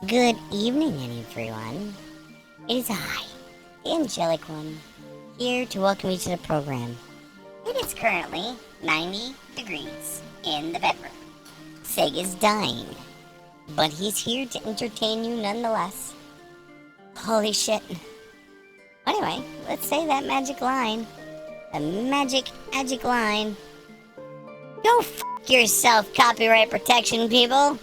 Good evening, everyone. It is I, the Angelic One, here to welcome you to the program. It is currently 90 degrees in the bedroom. Sega's dying, but he's here to entertain you nonetheless. Holy shit. Anyway, let's say that magic line. The magic line. Go f*** yourself, copyright protection people.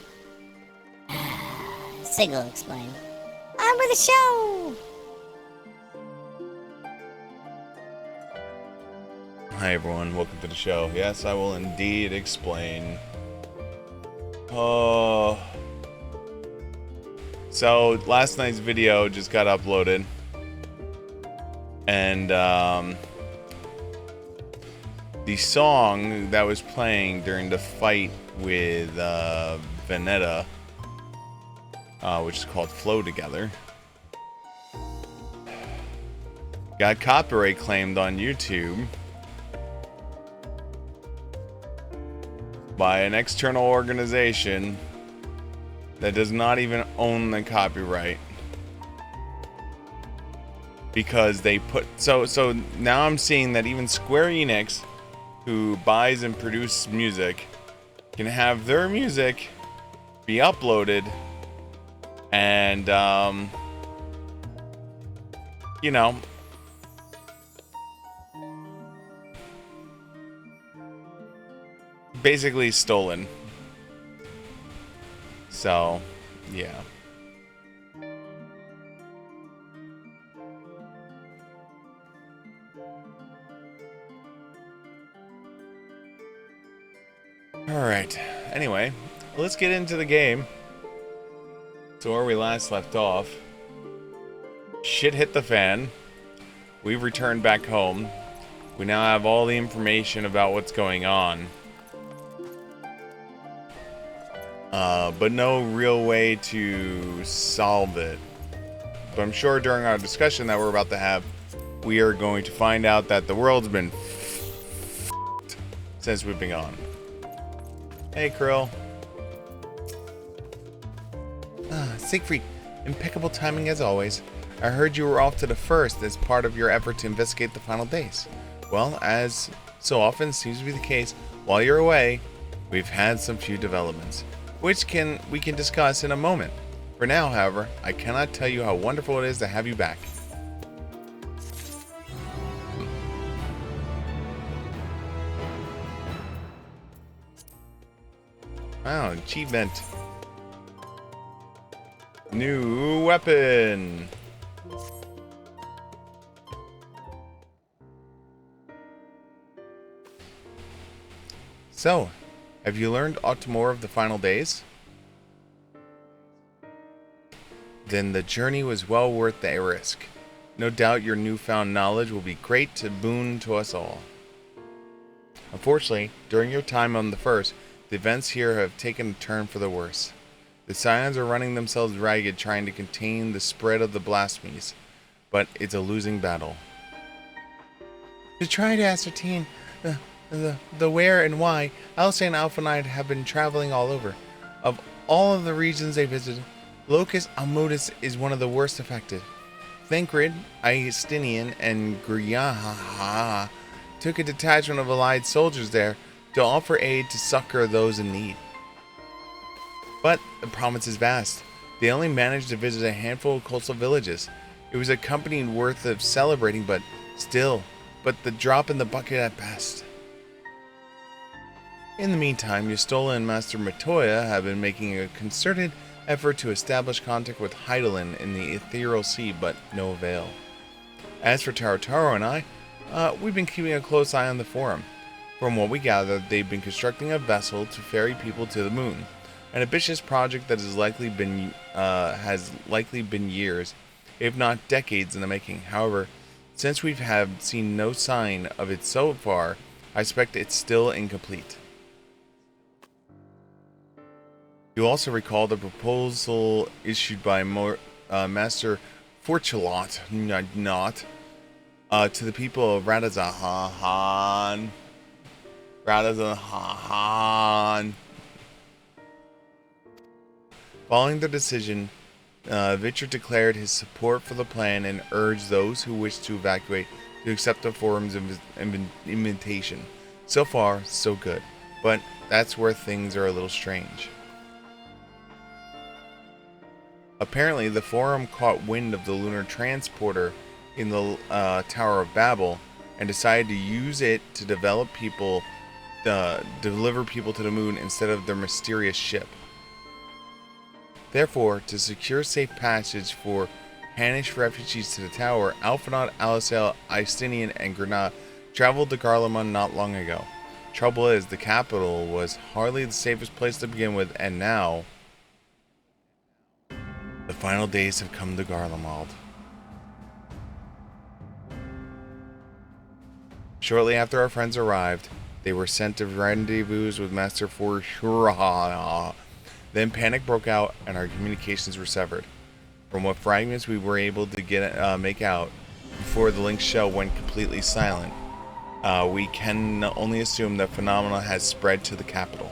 Sig will explain. On with the show! Hi everyone, welcome to the show. Yes, I will indeed explain. So last night's video just got uploaded. And the song that was playing during the fight with Veneta, which is called Flow Together, got copyright claimed on YouTube by an external organization that does not even own the copyright, because they put so now I'm seeing that even Square Enix, who buys and produces music, can have their music be uploaded and you know, basically stolen. So, yeah. Alright. Anyway, let's get into the game. So where we last left off, shit hit the fan. We've returned back home. We now have all the information about what's going on. But no real way to solve it. But I'm sure during our discussion that we're about to have, we are going to find out that the world's been f***ed since we've been gone. Hey, Krill. Siegfried, impeccable timing as always. I heard you were off to the first as part of your effort to investigate the final days. Well, as so often seems to be the case, while you're away, we've had some few developments, which we can discuss in a moment. For now, however, I cannot tell you how wonderful it is to have you back. Wow, achievement. New weapon. So, have you learned aught more of the final days? Then the journey was well worth the risk. No doubt your newfound knowledge will be great to boon to us all. Unfortunately, during your time on the first, the events here have taken a turn for the worse. The Scions are running themselves ragged trying to contain the spread of the blasphemies, but it's a losing battle. To try to ascertain the where and why, Alice and Alpha Knight have been traveling all over. Of all of the regions they visited, Locus Almodus is one of the worst affected. Thancred, Aestinian, and Griaha took a detachment of allied soldiers there to offer aid to succor those in need. But the province is vast. They only managed to visit a handful of coastal villages. It was a company worth of celebrating, but the drop in the bucket at best. In the meantime, Yustola and Master Matoya have been making a concerted effort to establish contact with Heidelin in the Ethereal Sea, but no avail. As for Tarotaro and I, we've been keeping a close eye on the Forum. From what we gather, they've been constructing a vessel to ferry people to the moon, an ambitious project that has likely been years, if not decades, in the making. However, since we have seen no sign of it so far, I suspect it's still incomplete. You also recall the proposal issued by Master Fortulot, to the people of Radazahan. Following the decision Victor declared his support for the plan and urged those who wished to evacuate to accept the forum's invitation. So far, so good, but that's where things are a little strange. Apparently, the forum caught wind of the lunar transporter in the Tower of Babel and decided to use it to deliver people to the moon instead of their mysterious ship. Therefore, to secure safe passage for Hanish refugees to the tower, Alphinaud, Alisal, Istinian, and Granada traveled to Garlemald not long ago. Trouble is, the capital was hardly the safest place to begin with, and now the final days have come to Garlemald. Shortly after our friends arrived, they were sent to rendezvous with Master Forshura. Then panic broke out and our communications were severed. From what fragments we were able to make out before the link shell went completely silent, we can only assume that phenomena has spread to the capital.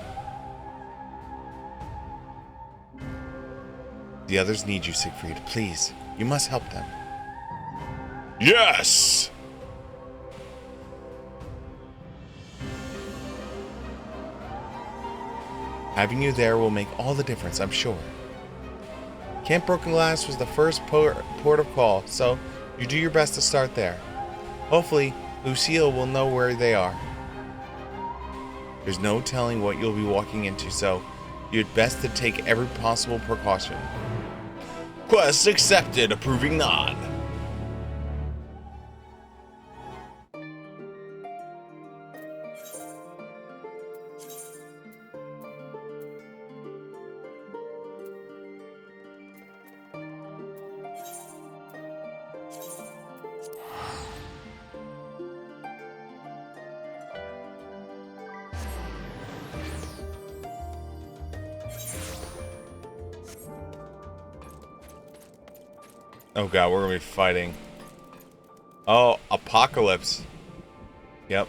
The others need you, Siegfried. Please, you must help them. Yes! Having you there will make all the difference, I'm sure. Camp Broken Glass was the first port of call, so you do your best to start there. Hopefully, Lucille will know where they are. There's no telling what you'll be walking into, so you'd best to take every possible precaution. Quest accepted, approving nod. Oh god, we're gonna be fighting. Oh, Apocalypse. Yep.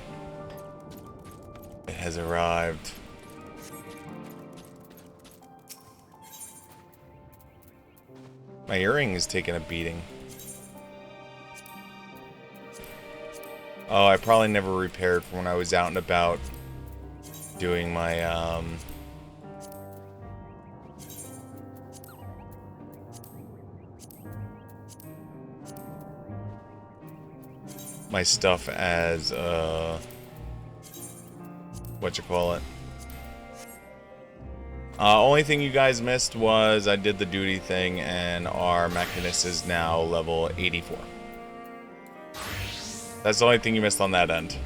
It has arrived. My earring is taking a beating. Oh, I probably never repaired from when I was out and about doing my, my stuff as, whatchamacallit. Only thing you guys missed was I did the duty thing and our Mechanist is now level 84. That's the only thing you missed on that end.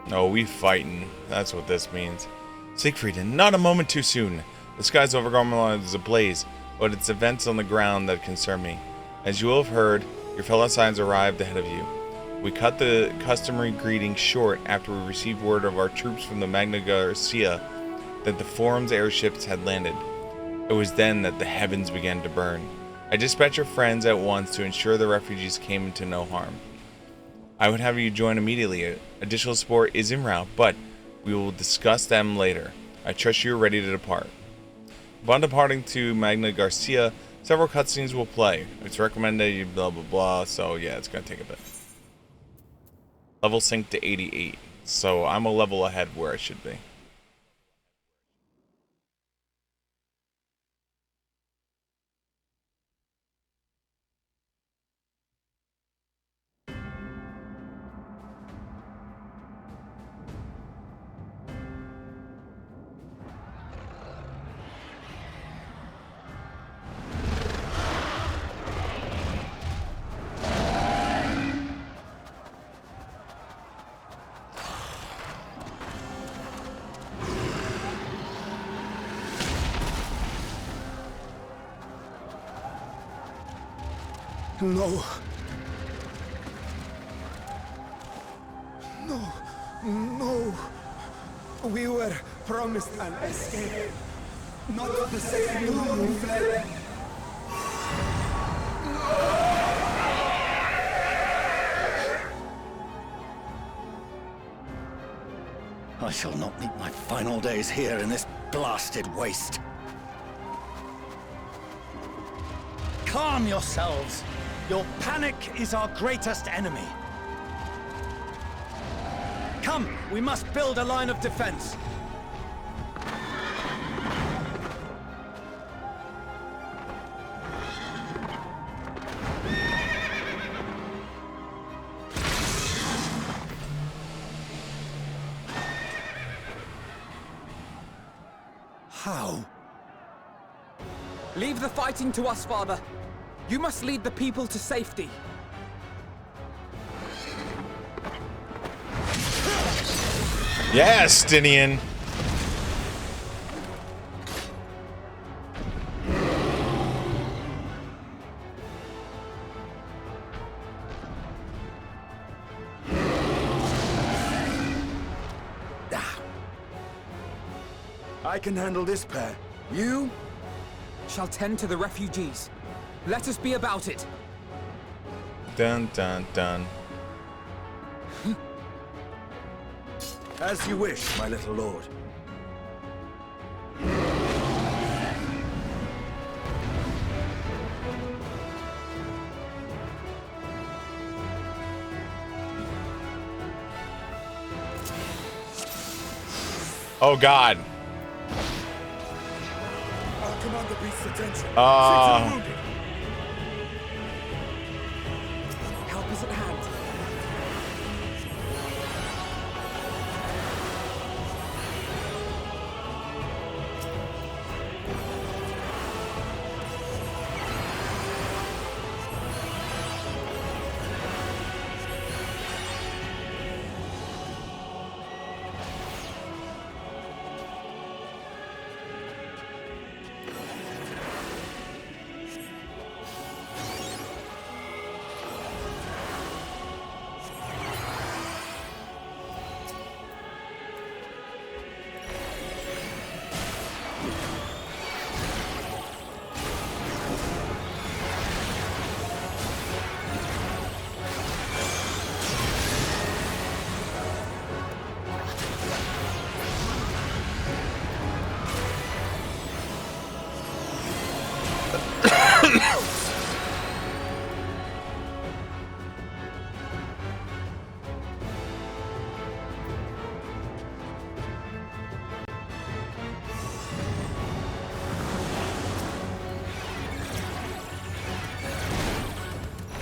No, we fighting. That's what this means. Siegfried, not a moment too soon. The skies over Garlemald is ablaze, but it's events on the ground that concern me. As you will have heard, your fellow Scions arrived ahead of you. We cut the customary greeting short after we received word of our troops from the Magna Garcia that the Forum's airships had landed. It was then that the heavens began to burn. I dispatched your friends at once to ensure the refugees came into no harm. I would have you join immediately. Additional support is en route, but we will discuss them later. I trust you are ready to depart. Upon departing to Magna Garcia, several cutscenes will play. It's recommended you blah blah blah, so yeah, it's gonna take a bit. Level sync to 88, so I'm a level ahead where I should be. No. No. No. We were promised an escape. Not the same room we fled. I shall not meet my final days here in this blasted waste. Calm yourselves. Your panic is our greatest enemy. Come, we must build a line of defense. How? Leave the fighting to us, Father. You must lead the people to safety. Yes, Stinian. I can handle this pair. You shall tend to the refugees. Let us be about it. Dun dun dun. As you wish, my little lord. Oh God. I'll command the beast's attention. Help is at hand.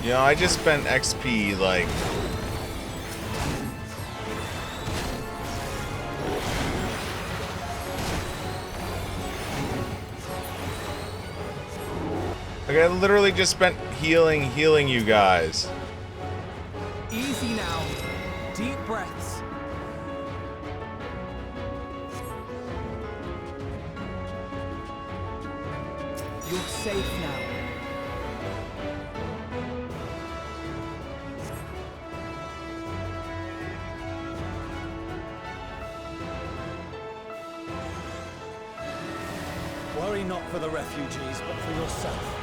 You know, I just spent XP like I literally just spent healing you guys. Easy now. Deep breaths. You're safe now. Worry not for the refugees, but for yourself.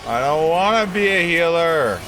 I don't want to be a healer.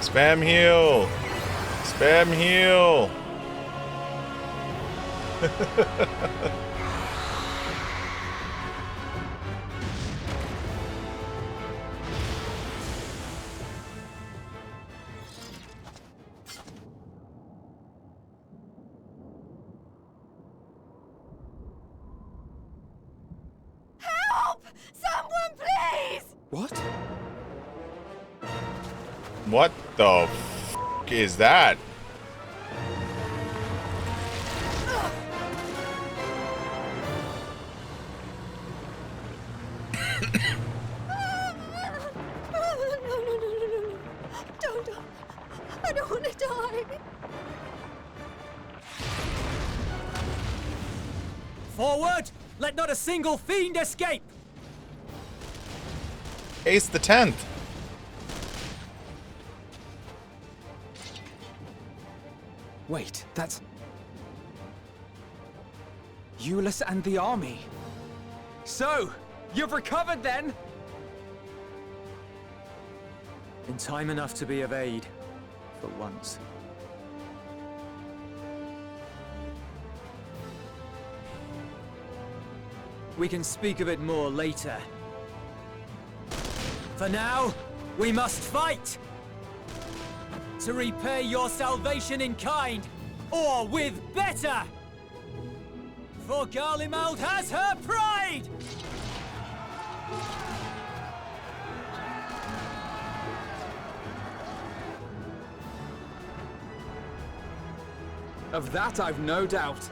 Spam heal! Spam heal! Help! Someone, please! What? What the f is that? No. Don't. I don't want to die. Forward! Let not a single fiend escape! Ace the 10th. Wait, that's... Euless and the army. So, you've recovered then? In time enough to be of aid, for once. We can speak of it more later. For now, we must fight! To repay your salvation in kind, or with better! For Garlemald has her pride! Of that I've no doubt.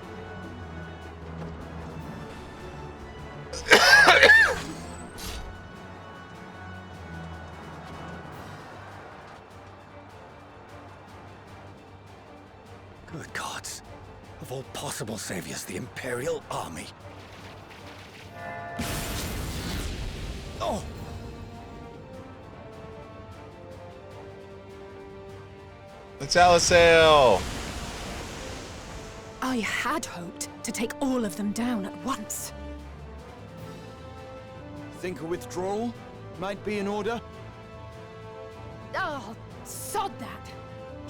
Good gods. Of all possible saviors, the Imperial Army. Oh! It's Alisail! I had hoped to take all of them down at once. Think a withdrawal might be in order? Oh, sod that.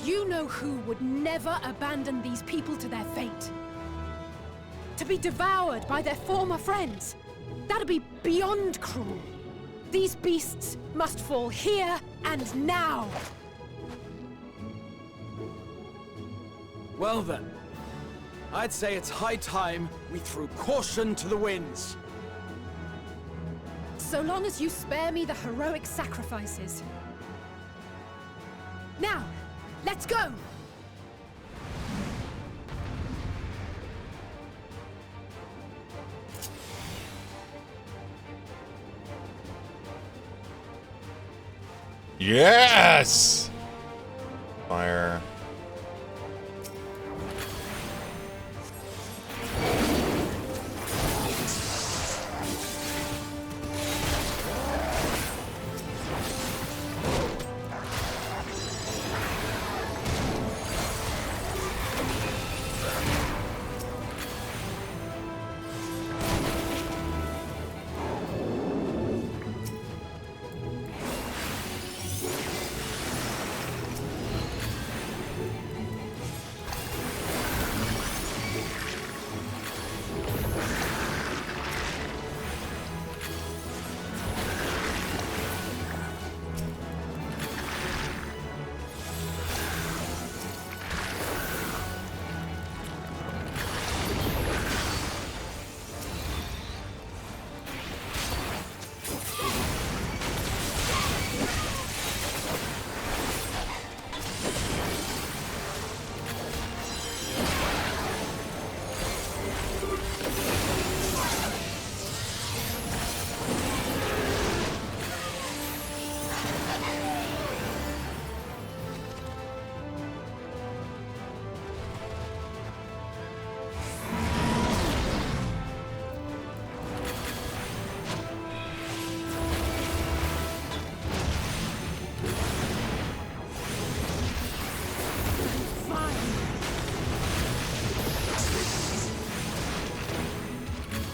You know who would never abandon these people to their fate. To be devoured by their former friends. That'd be beyond cruel. These beasts must fall here and now. Well then, I'd say it's high time we threw caution to the winds. So long as you spare me the heroic sacrifices. Now, let's go! Yes! Fire.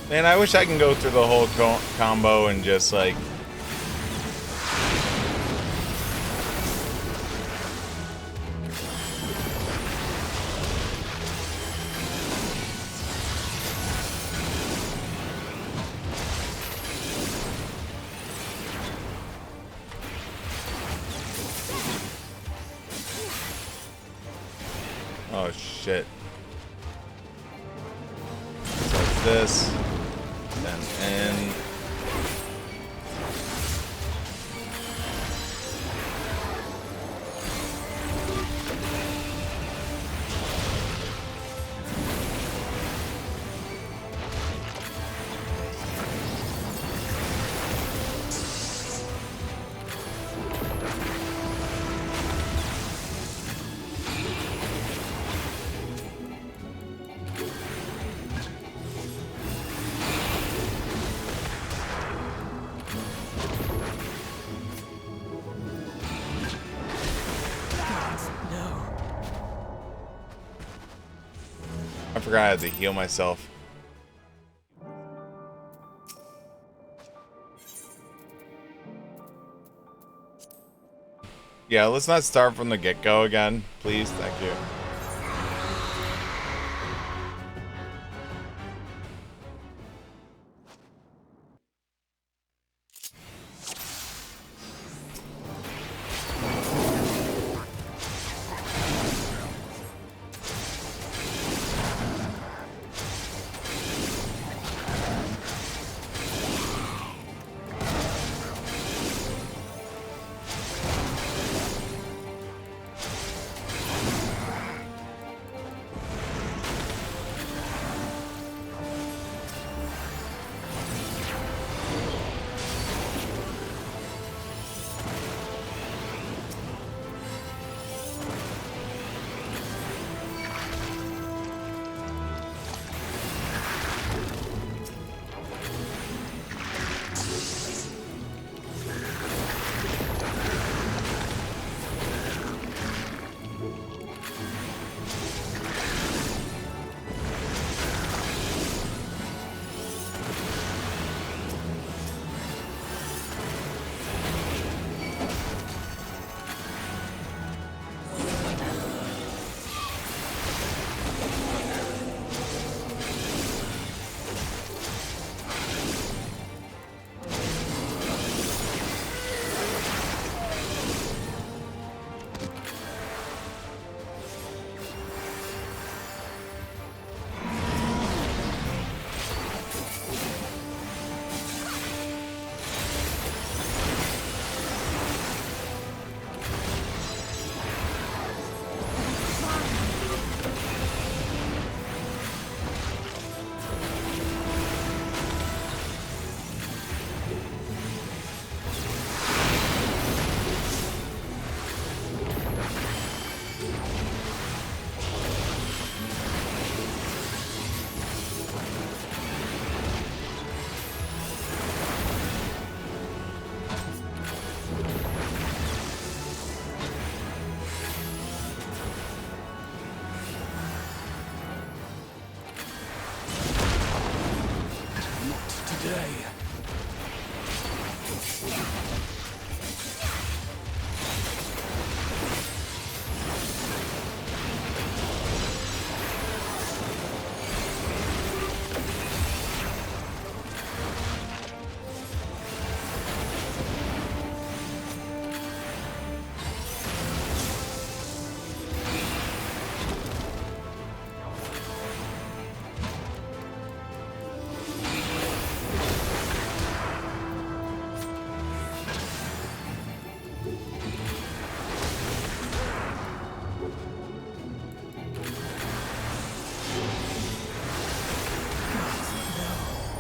Man, I wish I can go through the whole combo and just like Oh shit. So it's this. Then in. I forgot I had to heal myself. Yeah, let's not start from the get-go again, please. Thank you.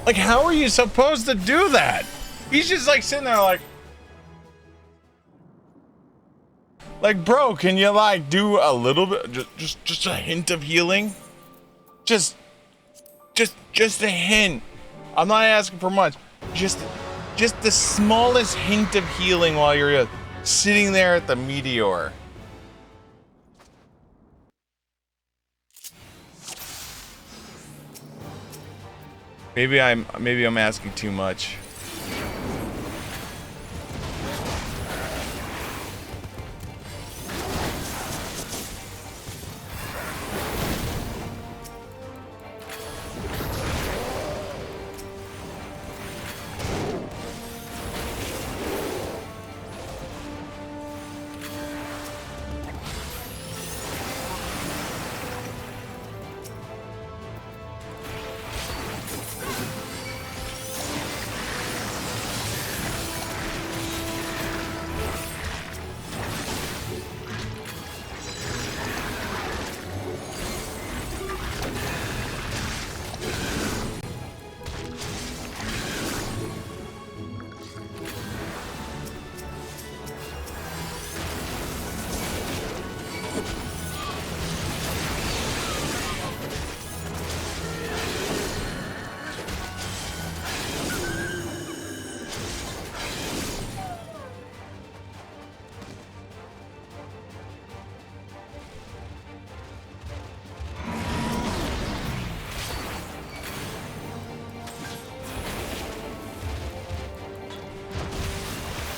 Like, how are you supposed to do that? He's just like sitting there like, bro, can you like do a little bit, just a hint of healing? Just a hint. I'm not asking for much. Just the smallest hint of healing while you're sitting there at the meteor. Maybe I'm asking too much.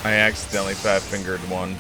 I accidentally fat-fingered one.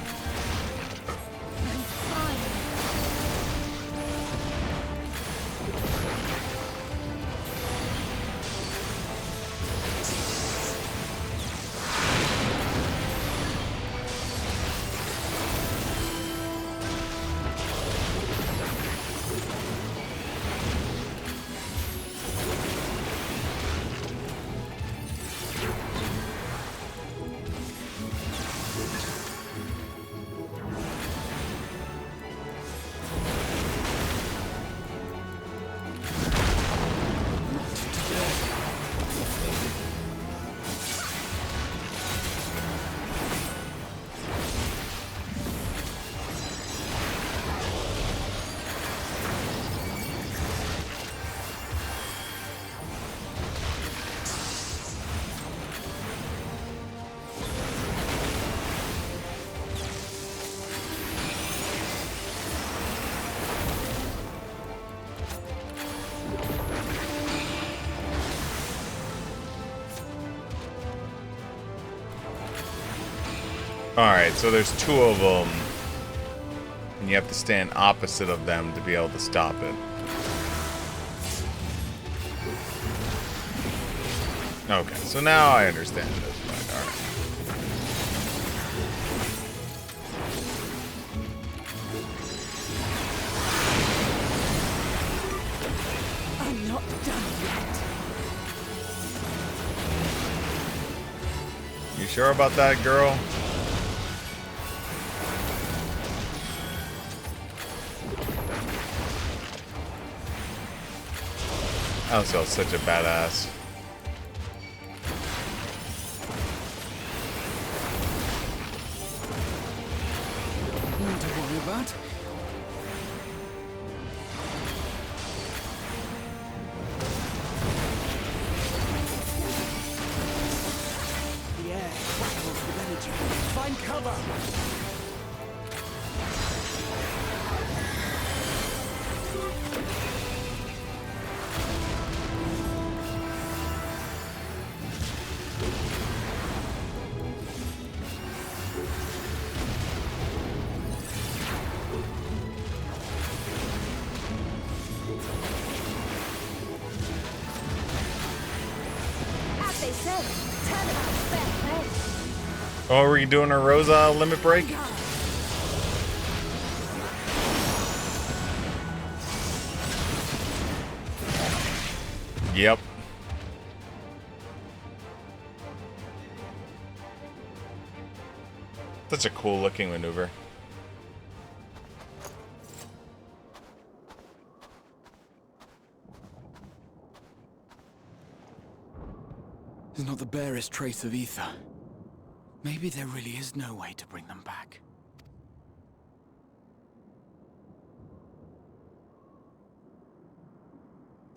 Alright, so there's two of them. And you have to stand opposite of them to be able to stop it. Okay, so now I understand this. Fine, alright. I'm not done yet. You sure about that, girl? Elsa's such a badass. Nothing to worry about. The air crackles with energy. Find cover! As they say, turnabout's fair play. Oh, are we doing a Rosa limit break? Yep. Such a cool looking maneuver. There's not the barest trace of ether. Maybe there really is no way to bring them back.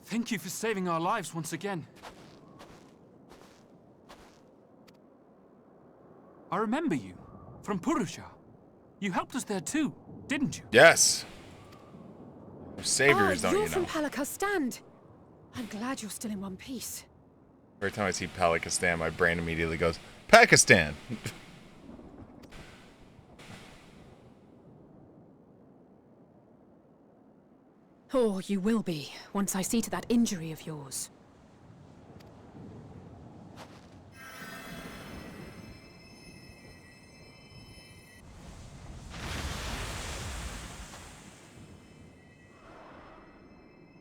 Thank you for saving our lives once again. I remember you from Purusha. You helped us there too, didn't you? Yes. We're saviors, don't you're you know? from Palakastan. I'm glad you're still in one piece. Every time I see Pakistan, my brain immediately goes, Pakistan! Oh, you will be, once I see to that injury of yours.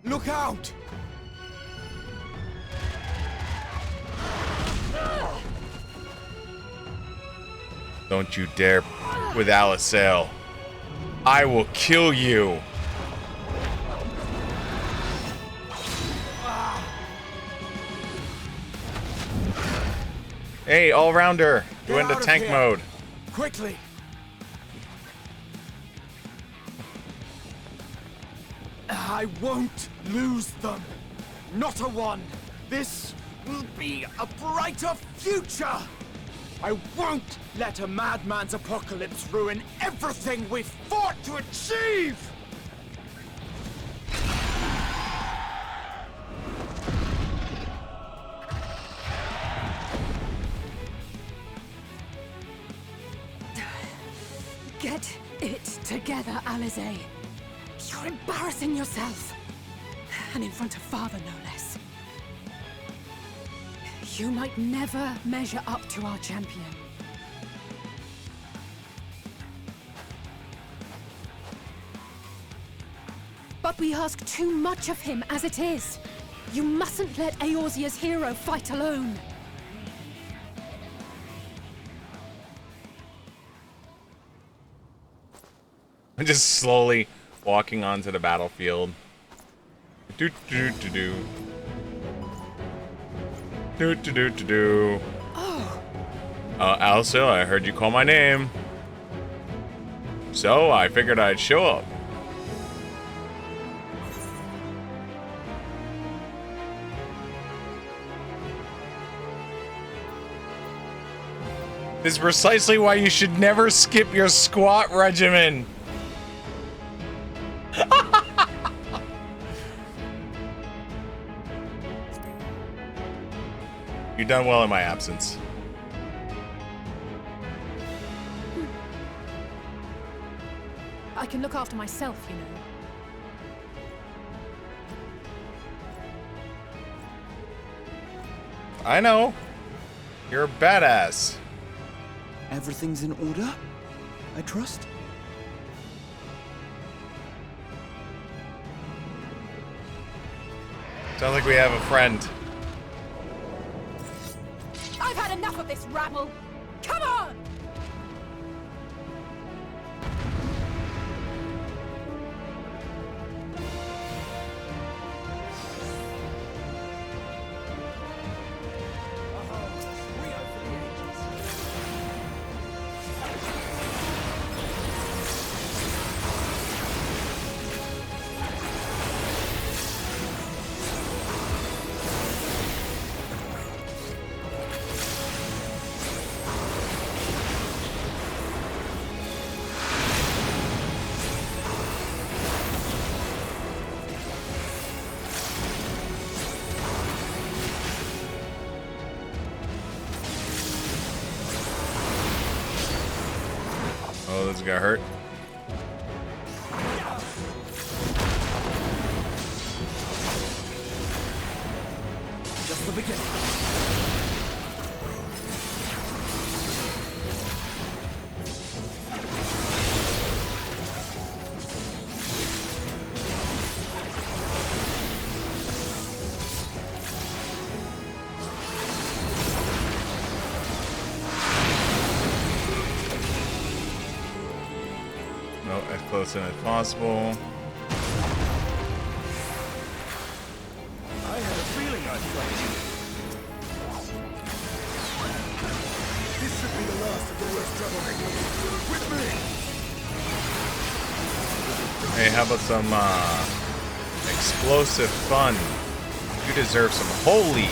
Look out! Don't you dare with Alicel. I will kill you. Hey, all-rounder. Go Get into out of tank here. mode. Quickly! I won't lose them. Not a one. This will be a brighter future. I won't let a madman's apocalypse ruin everything we've fought to achieve! Get it together, Alize. You're embarrassing yourself. And in front of Father, no less. You might never measure up to our champion. But we ask too much of him as it is. You mustn't let Eorzea's hero fight alone. I'm just slowly walking onto the battlefield. Do do do do. Do do do do do. Oh. Elsa, I heard you call my name. So I figured I'd show up. This is precisely why you should never skip your squat regimen. You've done well in my absence. I can look after myself, you know. I know. You're a badass. Everything's in order, I trust? Sounds like we have a friend. I've had enough of this rabble! Come on! Oh, this got hurt. Just the beginning. No, as close in as possible. I had a feeling I'd play you. This should be the last of the worst troublemakers. With me! Hey, how about some explosive fun? You deserve some holy.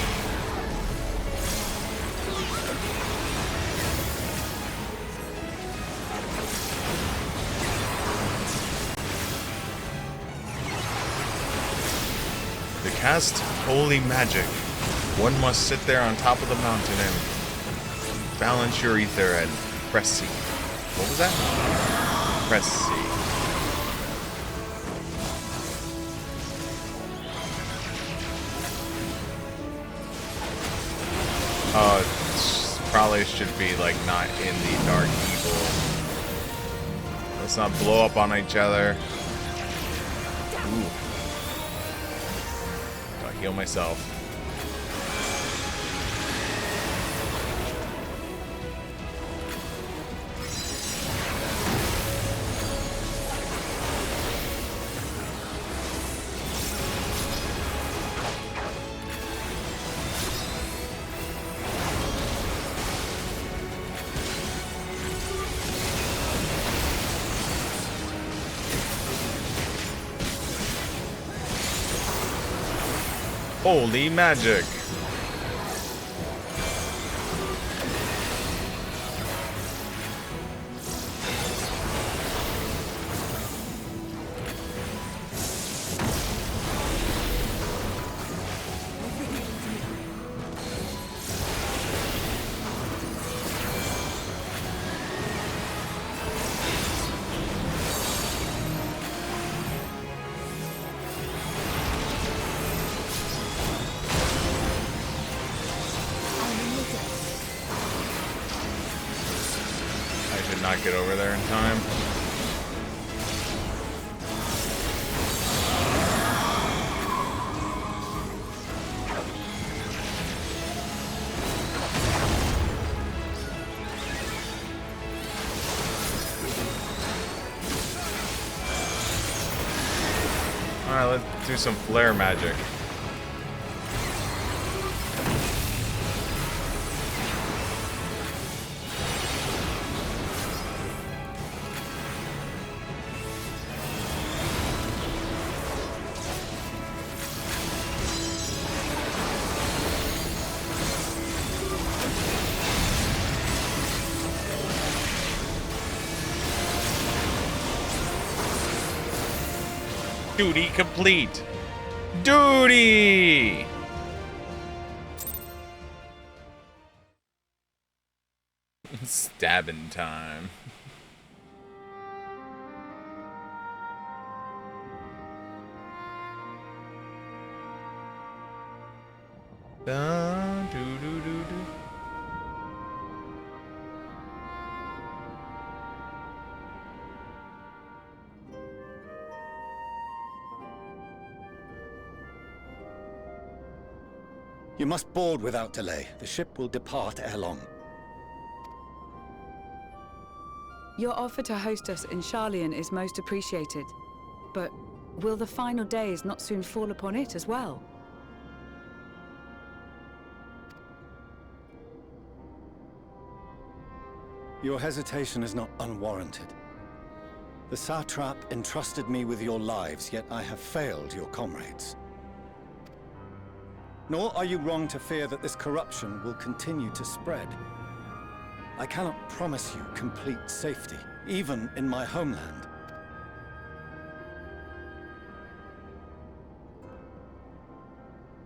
To cast holy magic, one must sit there on top of the mountain and balance your ether and press C. What was that? Press C. Oh, it probably should be like not in the dark evil. Let's not blow up on each other. Ooh. I'll heal myself. Holy magic. did not get over there in time. Alright, let's do some flare magic. Duty complete. Duty! Stabbing time. Da, do, do, do, do. You must board without delay. The ship will depart ere long. Your offer to host us in Sharlayan is most appreciated. But will the final days not soon fall upon it as well? Your hesitation is not unwarranted. The satrap entrusted me with your lives, yet I have failed your comrades. Nor are you wrong to fear that this corruption will continue to spread. I cannot promise you complete safety, even in my homeland.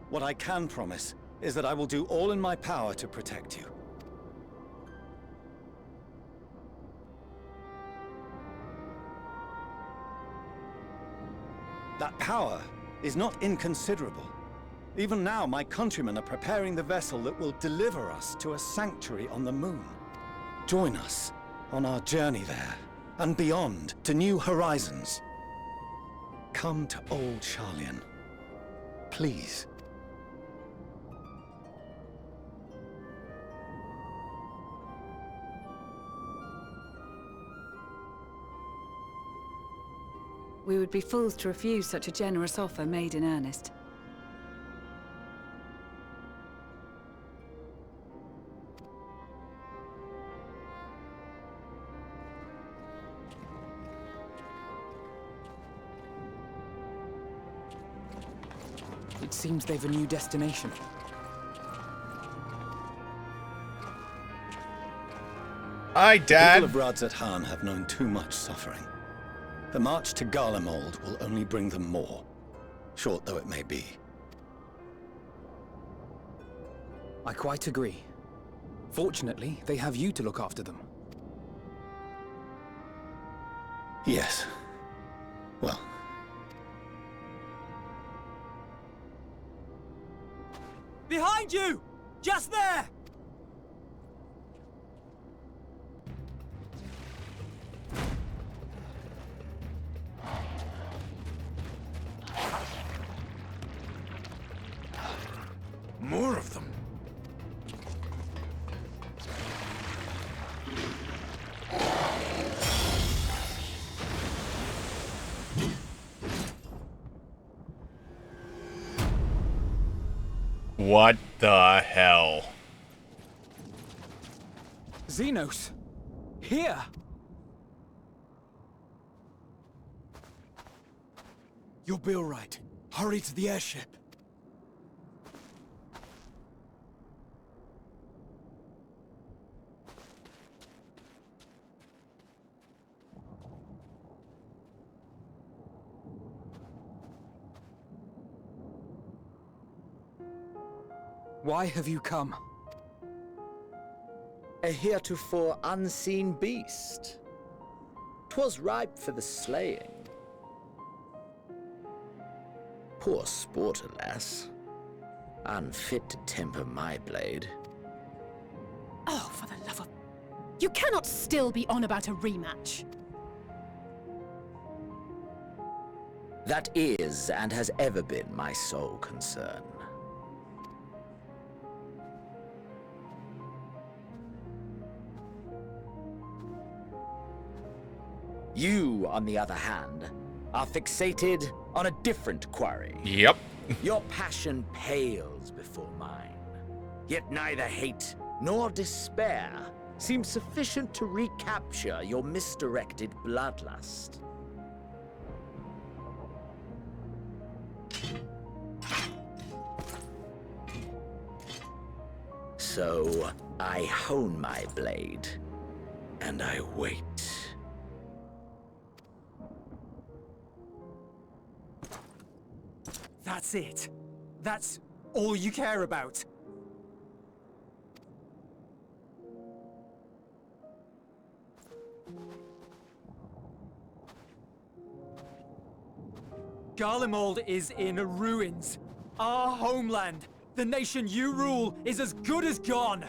What I can promise is that I will do all in my power to protect you. That power is not inconsiderable. Even now, my countrymen are preparing the vessel that will deliver us to a sanctuary on the moon. Join us on our journey there, and beyond, to new horizons. Come to old Sharlayan. Please. We would be fools to refuse such a generous offer made in earnest. It seems they've a new destination. Hi, The Dad. people of Radzat have known too much suffering. The march to Garlemald will only bring them more, short though it may be. I quite agree. Fortunately, they have you to look after them. Yes. Well, Behind you! Just there! More of them. What the hell? Xenos! Here! You'll be all right. Hurry to the airship. Why have you come? A heretofore unseen beast. 'Twas ripe for the slaying. Poor sport, alas. Unfit to temper my blade. Oh, for the love of... You cannot still be on about a rematch. That is and has ever been my sole concern. You, on the other hand, are fixated on a different quarry. Yep. Your passion pales before mine. Yet neither hate nor despair seems sufficient to recapture your misdirected bloodlust. So, I hone my blade, and I wait. That's it. That's all you care about. Garlemald is in ruins. Our homeland, the nation you rule, is as good as gone.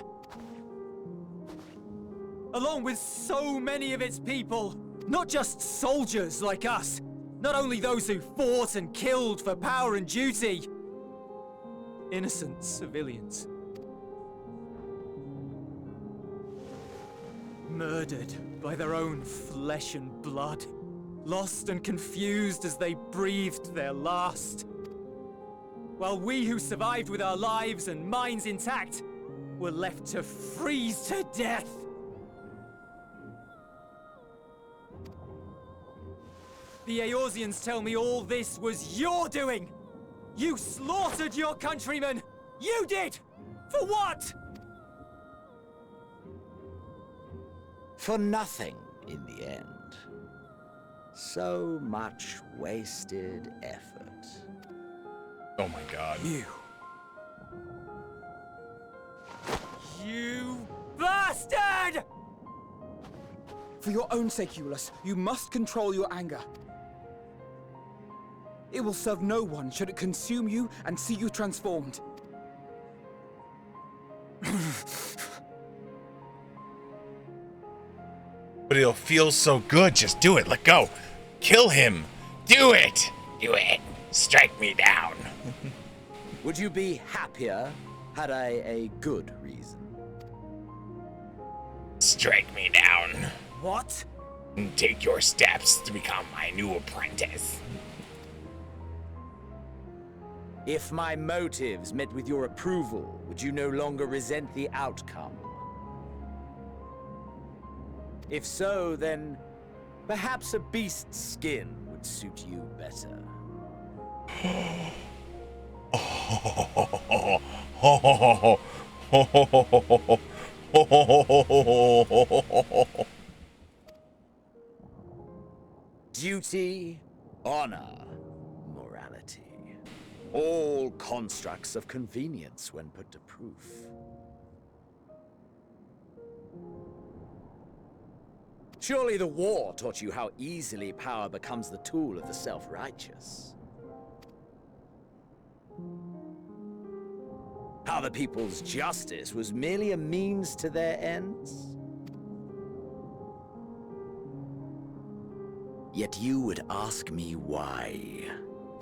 Along with so many of its people. Not just soldiers like us. Not only those who fought and killed for power and duty. Innocent civilians. Murdered by their own flesh and blood. Lost and confused as they breathed their last. While we who survived with our lives and minds intact were left to freeze to death. The Eorzeans tell me all this was your doing! You slaughtered your countrymen! You did! For what? For nothing in the end. So much wasted effort. Oh my god. You bastard! For your own sake, Eulus, you must control your anger. It will serve no one should it consume you and see you transformed. But it'll feel so good. Just do it. Let go. Kill him. Do it. Do it. Strike me down. Would you be happier had I a good reason? Strike me down. What? And take your steps to become my new apprentice. If my motives met with your approval, would you no longer resent the outcome? If so, then perhaps a beast's skin would suit you better. Duty, honor, morality. All constructs of convenience when put to proof. Surely the war taught you how easily power becomes the tool of the self-righteous. How the people's justice was merely a means to their ends. Yet you would ask me why.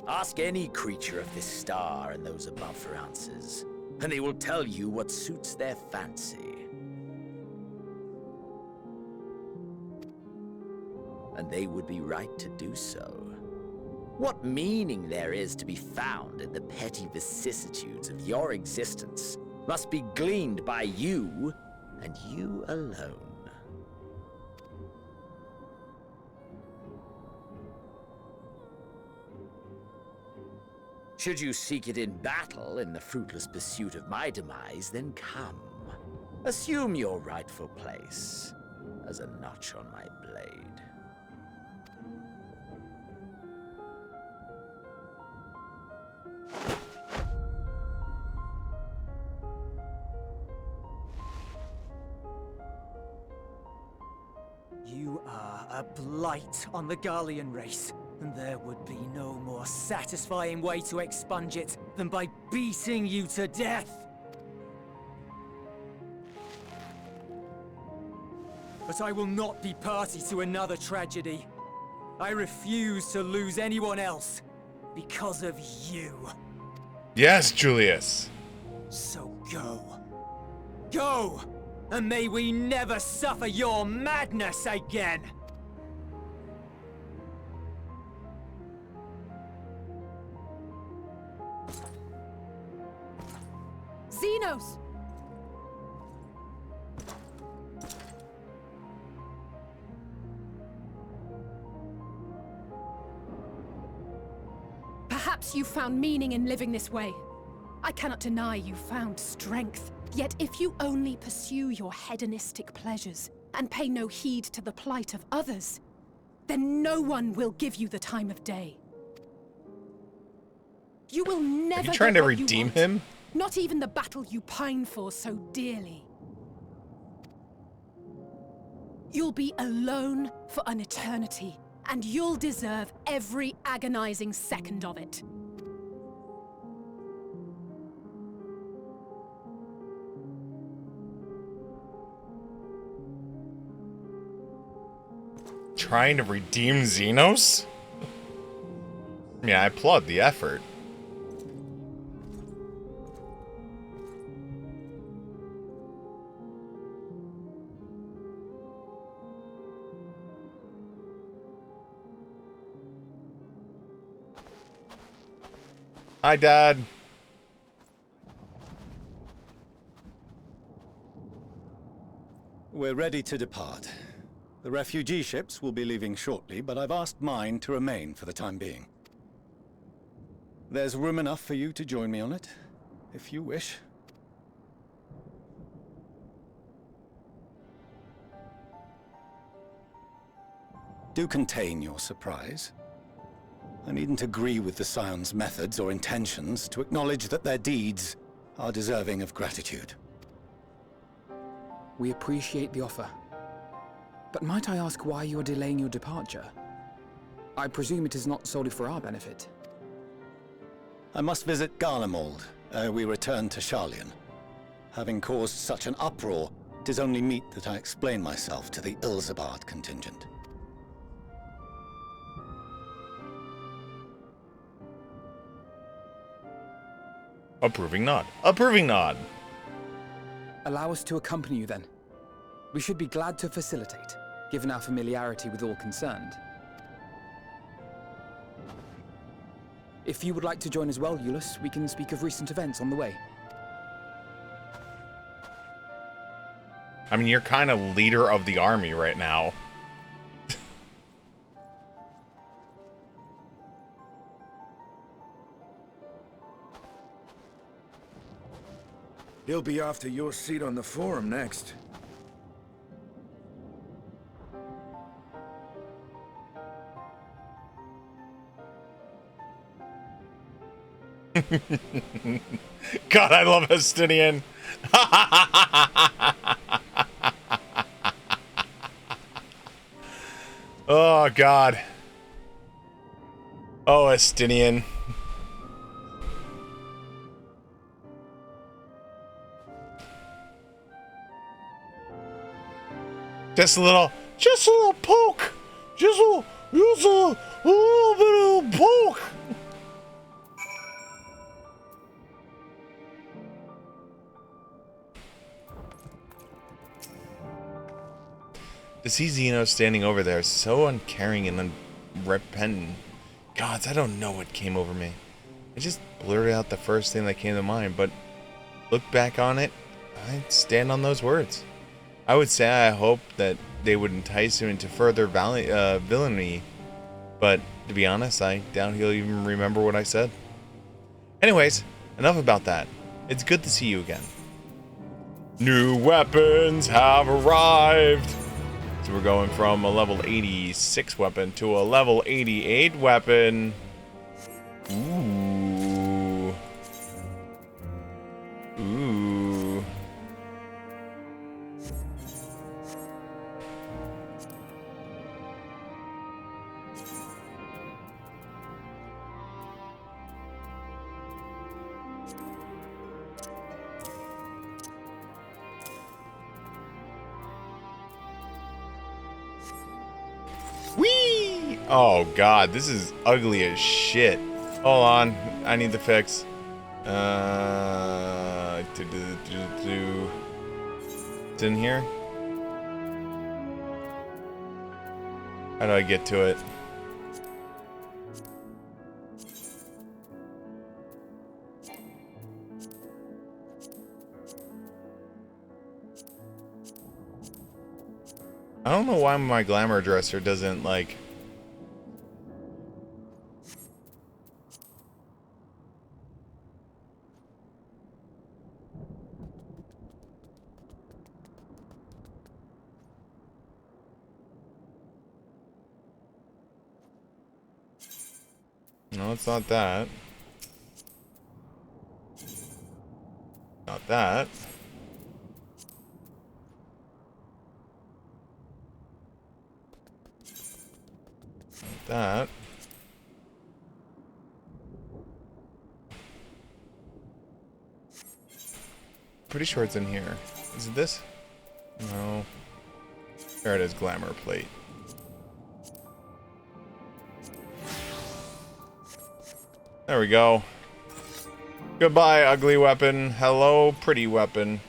Ask any creature of this star and those above for answers, and they will tell you what suits their fancy. And they would be right to do so. What meaning there is to be found in the petty vicissitudes of your existence must be gleaned by you, and you alone. Should you seek it in battle in the fruitless pursuit of my demise, then come. Assume your rightful place as a notch on my blade. You are a blight on the Garlean race, and there would be no more satisfying way to expunge it than by beating you to death. but I will not be party to another tragedy. I refuse to lose anyone else because of you. Yes, Julius. So go. Go! And may we never suffer your madness again! Xenos! Perhaps you found meaning in living this way. I cannot deny you found strength. Yet if you only pursue your hedonistic pleasures and pay no heed to the plight of others, then no one will give you the time of day. You will never Are you trying to get what you redeem want. him? Not even the battle you pine for so dearly. You'll be alone for an eternity, and you'll deserve every agonizing second of it. Trying to redeem Xenos? Yeah, I applaud the effort. Hi, Dad. We're ready to depart. The refugee ships will be leaving shortly, but I've asked mine to remain for the time being. There's room enough for you to join me on it, if you wish. Do contain your surprise. I needn't agree with the Scion's methods or intentions to acknowledge that their deeds are deserving of gratitude. We appreciate the offer. But might I ask why you are delaying your departure? I presume it is not solely for our benefit. I must visit Garlemald ere we return to Sharlayan. Having caused such an uproar, it is only meet that I explain myself to the Ilzabard contingent. Approving nod. Approving nod. Allow us to accompany you then. We should be glad to facilitate, given our familiarity with all concerned. If you would like to join as well, Eulus, we can speak of recent events on the way. I mean, you're kind of leader of the army right now. He'll be after your seat on the forum next. God, I love Estinian. Oh, God. Oh, Estinian. Just a little poke. Just a little bit of poke. To see Xeno standing over there, so uncaring and unrepentant. Gods, I don't know what came over me. I just blurted out the first thing that came to mind, but look back on it, I stand on those words. I would say I hope that they would entice him into further villainy, but to be honest, I doubt he'll even remember what I said. Anyways, enough about that. It's good to see you again. New weapons have arrived! So we're going from a level 86 weapon to a level 88 weapon. Ooh. Ooh. Whee! Oh god, this is ugly as shit. Hold on, I need the fix. It's in here. How do I get to it? I don't know why my glamour dresser doesn't like. No, it's not that. Not that. Not that. Pretty sure it's in here. Is it this? No. There it is, glamour plate. There we go. Goodbye, ugly weapon. Hello, pretty weapon.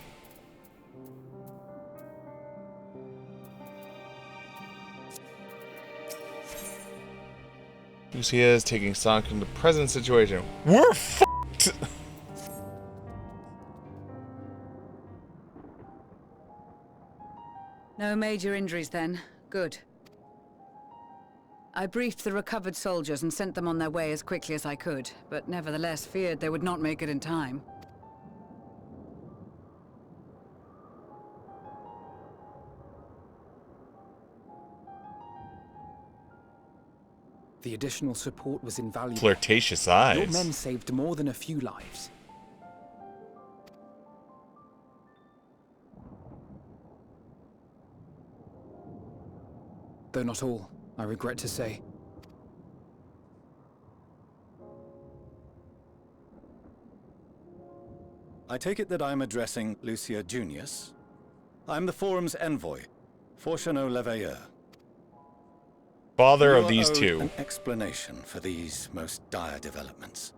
Lucia is taking stock in the present situation. We're fucked! No major injuries then. Good. I briefed the recovered soldiers and sent them on their way as quickly as I could, but nevertheless feared they would not make it in time. The additional support was invaluable. Flirtatious eyes. Your men saved more than a few lives. Though not all, I regret to say. I take it that I'm addressing Lucia Junius. I'm the Forum's envoy, Fortuno Leveilleur. Father You of are these owed two. an explanation for these most dire developments.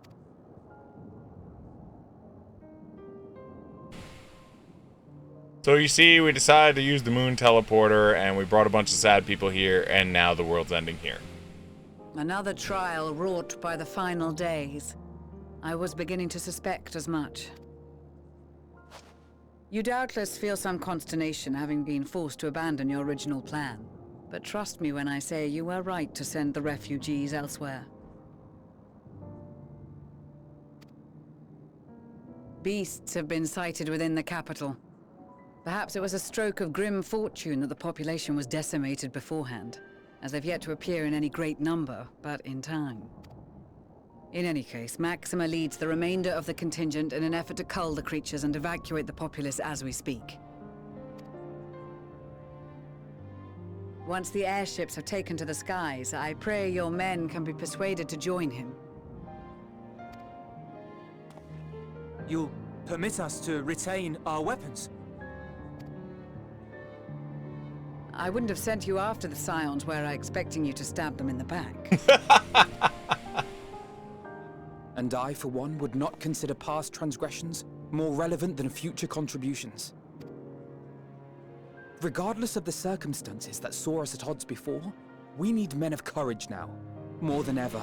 So you see, we decided to use the moon teleporter, and we brought a bunch of sad people here, and now the world's ending here. Another trial wrought by the final days. I was beginning to suspect as much. You doubtless feel some consternation having been forced to abandon your original plan. But trust me when I say you were right to send the refugees elsewhere. Beasts have been sighted within the capital. Perhaps it was a stroke of grim fortune that the population was decimated beforehand, as they've yet to appear in any great number, but in time. In any case, Maxima leads the remainder of the contingent in an effort to cull the creatures and evacuate the populace as we speak. Once the airships have taken to the skies, I pray your men can be persuaded to join him. You'll permit us to retain our weapons? I wouldn't have sent you after the Scions were I expecting you to stab them in the back. And I, for one, would not consider past transgressions more relevant than future contributions. Regardless of the circumstances that saw us at odds before, we need men of courage now, more than ever.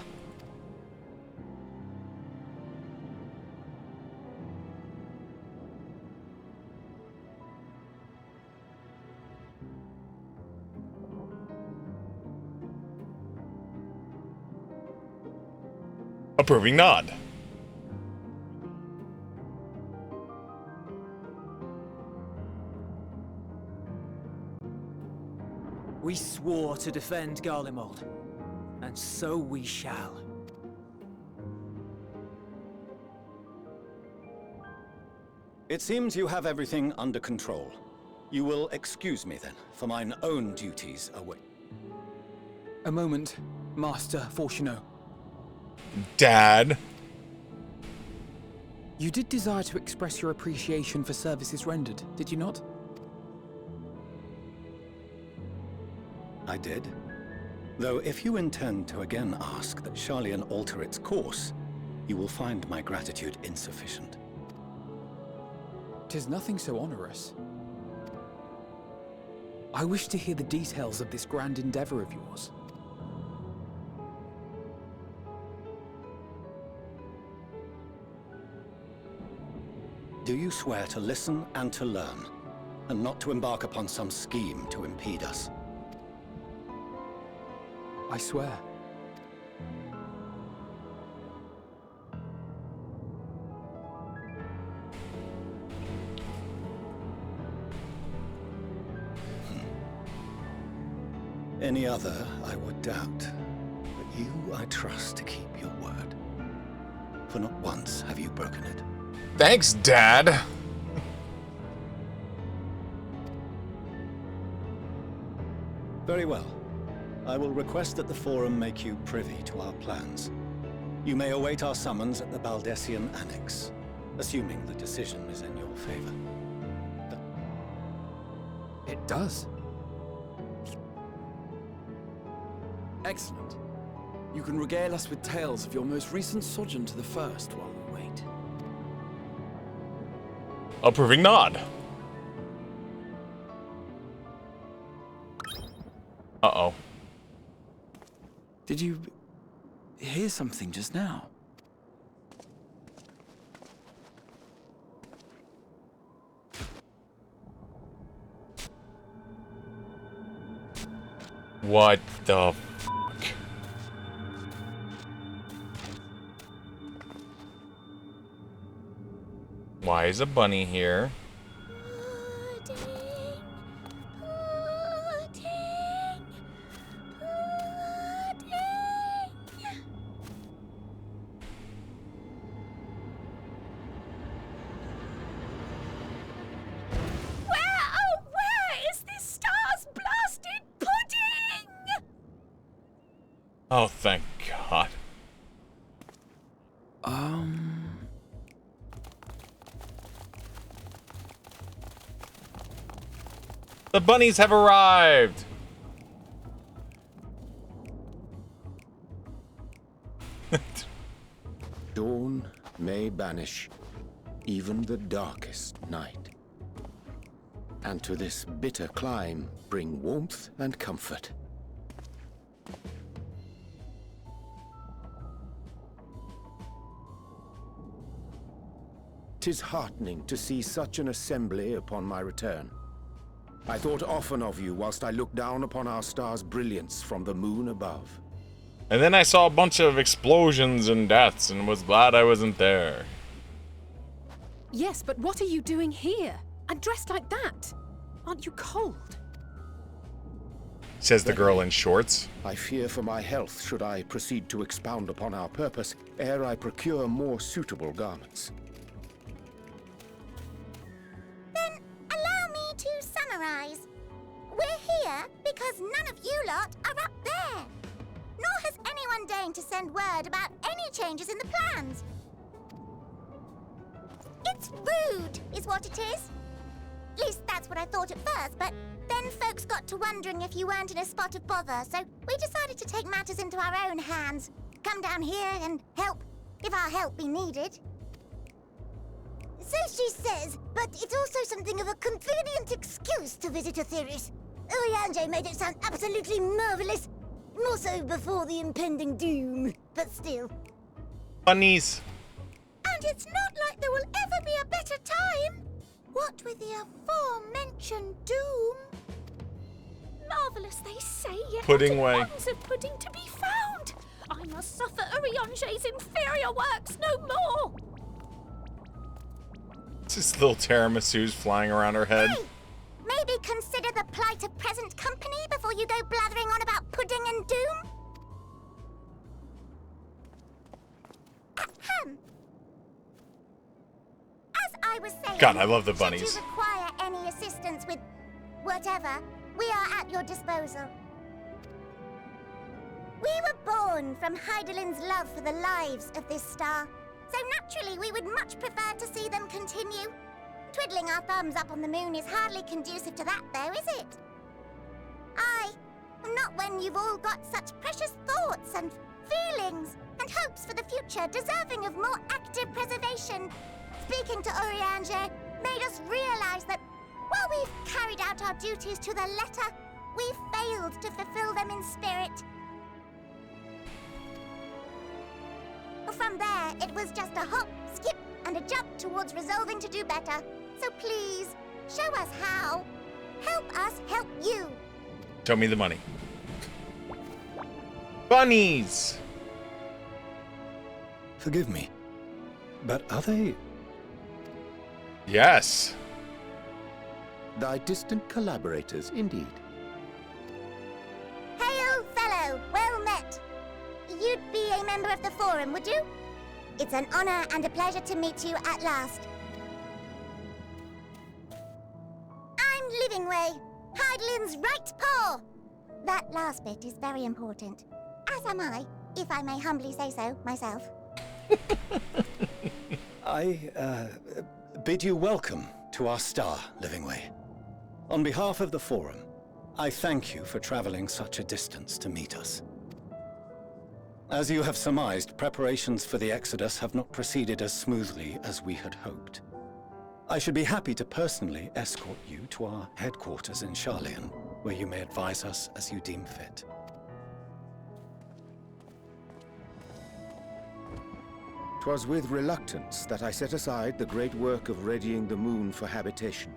Approving nod. We swore to defend Garlemald, and so we shall. It seems you have everything under control. You will excuse me then, for mine own duties await. A moment, Master Fortuno. Dad. You did desire to express your appreciation for services rendered, did you not? I did. Though if you intend to again ask that Charlian alter its course, you will find my gratitude insufficient. 'Tis nothing so onerous. I wish to hear the details of this grand endeavor of yours. Do you swear to listen and to learn, and not to embark upon some scheme to impede us? I swear. Any other, I would doubt. But you, I trust to keep your word. For not once have you broken it. Thanks, Dad. Very well. I will request that the Forum make you privy to our plans. You may await our summons at the Baldessian Annex, assuming the decision is in your favor. It does. Excellent. You can regale us with tales of your most recent sojourn to the First while we wait. Approving nod. Uh-oh. Did you hear something just now? What the fuck? Why is a bunny here? Oh, thank God. The bunnies have arrived! Dawn may banish even the darkest night, and to this bitter clime bring warmth and comfort. 'Tis heartening to see such an assembly upon my return. I thought often of you whilst I looked down upon our star's brilliance from the moon above. And then I saw a bunch of explosions and deaths and was glad I wasn't there. Yes, but what are you doing here? And dressed like that? Aren't you cold? Says the girl in shorts. I fear for my health should I proceed to expound upon our purpose ere I procure more suitable garments. Then allow me to summarize. We're here because none of you lot are up there. Nor has anyone deigned to send word about any changes in the plans. It's rude, is what it is. At least that's what I thought at first, but then folks got to wondering if you weren't in a spot of bother, so we decided to take matters into our own hands. Come down here and help, if our help be needed. So she says, but it's also something of a convenient excuse to visit Etheris. Oriange made it sound absolutely marvelous. More so before the impending doom, but still. Bunnies. And it's not like there will ever be a better time. What with the aforementioned doom? Marvelous, they say, yet Pudding not way. in bonds of pudding to be found. I must suffer Oriange's inferior works no more. Just little tiramisu's flying around her head. Hey, maybe consider the plight of present company before you go blathering on about pudding and doom. Ahem. As I was saying, God, I love the should bunnies. you require any assistance with whatever, we are at your disposal. We were born from Heidelin's love for the lives of this star, so naturally we would much prefer to see them continue. Twiddling our thumbs up on the moon is hardly conducive to that, though, is it? I am not when you've all got such precious thoughts and feelings and hopes for the future deserving of more active preservation. Speaking to Urianger made us realize that while we've carried out our duties to the letter, we've failed to fulfill them in spirit. From there, it was just a hop, skip, and a jump towards resolving to do better. So please, show us how. Help us help you. Show me the money. Bunnies! Forgive me, but are they... Yes. Thy distant collaborators, indeed. Hail, fellow, well met. You'd be a member of the Forum, would you? It's an honor and a pleasure to meet you at last. I'm Livingway, Hydalin's right paw. That last bit is very important, as am I, if I may humbly say so myself. I bid you welcome to our star, Livingway. On behalf of the Forum, I thank you for traveling such a distance to meet us. As you have surmised, preparations for the Exodus have not proceeded as smoothly as we had hoped. I should be happy to personally escort you to our headquarters in Charlian, where you may advise us as you deem fit. 'Twas with reluctance that I set aside the great work of readying the moon for habitation.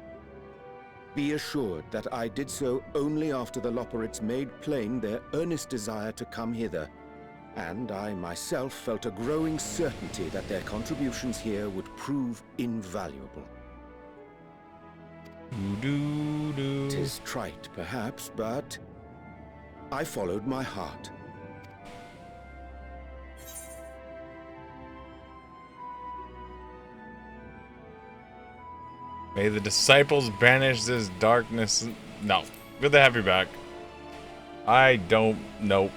Be assured that I did so only after the Loperites made plain their earnest desire to come hither, and I myself felt a growing certainty that their contributions here would prove invaluable. 'Tis trite, perhaps, but I followed my heart. May the disciples banish this darkness. No. Good to have you back. I don't know.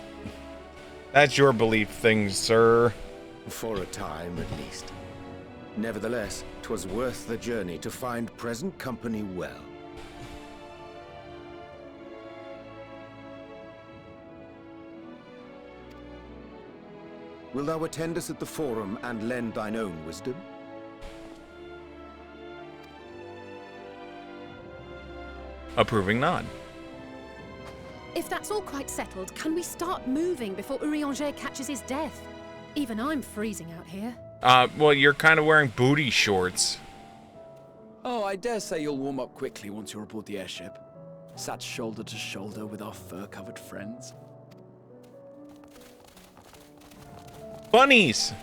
That's your belief thing, sir. For a time, at least. Nevertheless, 'twas worth the journey to find present company well. Wilt thou attend us at the Forum and lend thine own wisdom? Approving nod. If that's all quite settled, can we start moving before Urianger catches his death? Even I'm freezing out here. Well, you're kind of wearing booty shorts. Oh, I dare say you'll warm up quickly once you're aboard the airship. Sat shoulder to shoulder with our fur-covered friends. Bunnies!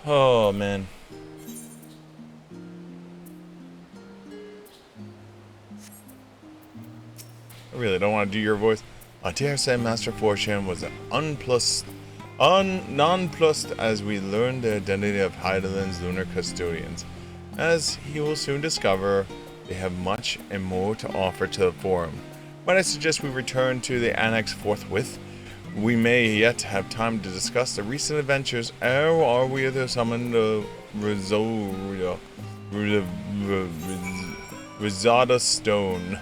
Oh, man. I really don't want to do your voice. I dare say Master Fortune was nonplussed as we learned the identity of Hydalin's lunar custodians. As he will soon discover, they have much and more to offer to the Forum. But I suggest we return to the Annex forthwith. We may yet have time to discuss the recent adventures, or are we to summon the Rosada Stone?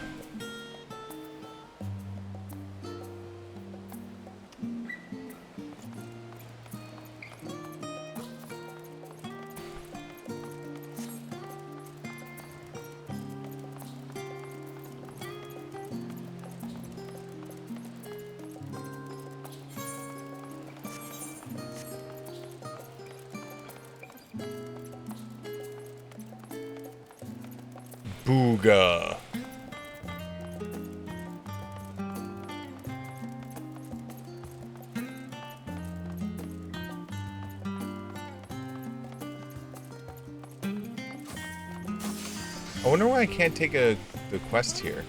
Booga. I wonder why I can't take the quest here.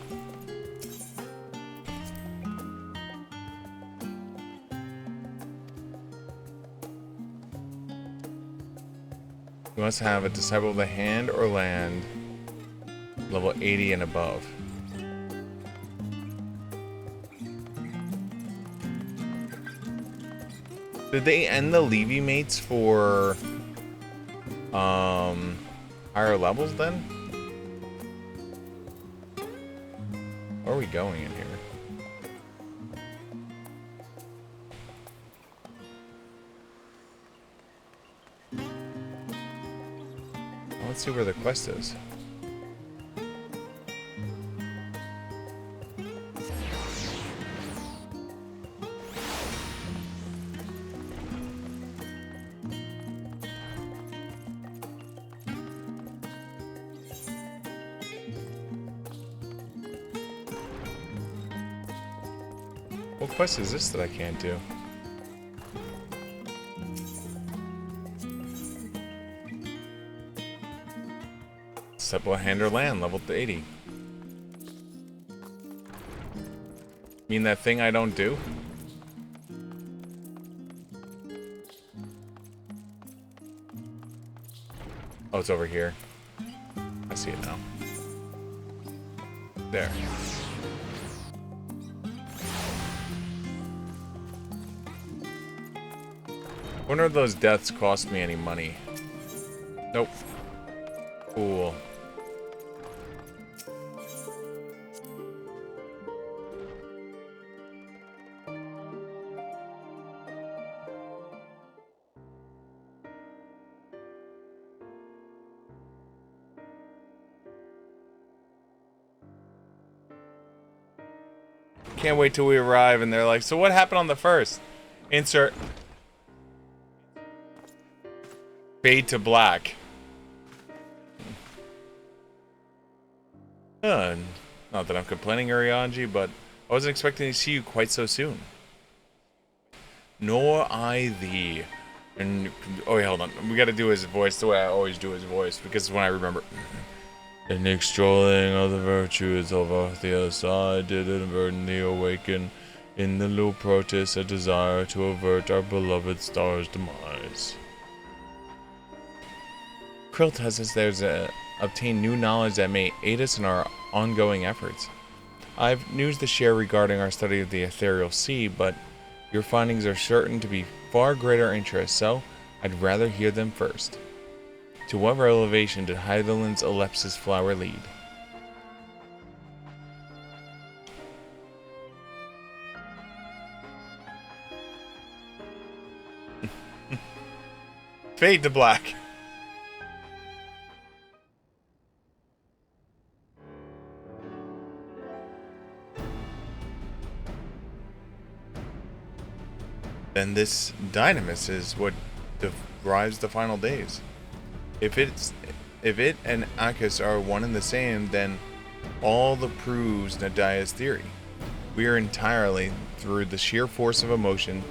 You must have a Disciple of the Hand or Land, level 80 and above. Did they end the Levy mates for higher levels then? Where are we going in here? Let's see where the quest is. What quest is this that I can't do? Simple Hander Land, level 80. Mean that thing I don't do? Oh, it's over here. I see it now. There. Wonder if those deaths cost me any money. Nope. Cool. Can't wait till we arrive and they're like, so what happened on the first? Insert fade to black. Not that I'm complaining, Urianji, but I wasn't expecting to see you quite so soon. Nor I thee. And oh wait, hold on. We gotta do his voice the way I always do his voice, because when I remember. The next strolling of the virtues over the other side did inadvertently awaken in the little protest a desire to avert our beloved star's demise. Krill tells us there's obtained new knowledge that may aid us in our ongoing efforts. I've news to share regarding our study of the ethereal sea, but your findings are certain to be far greater interest, so I'd rather hear them first. To what elevation did Hydalin's Ellipsis flower lead? Fade to black. Then this dynamis is what drives the final days. If it and Akis are one and the same, then all the proves Nadia's theory. We are entirely, through the sheer force of emotion,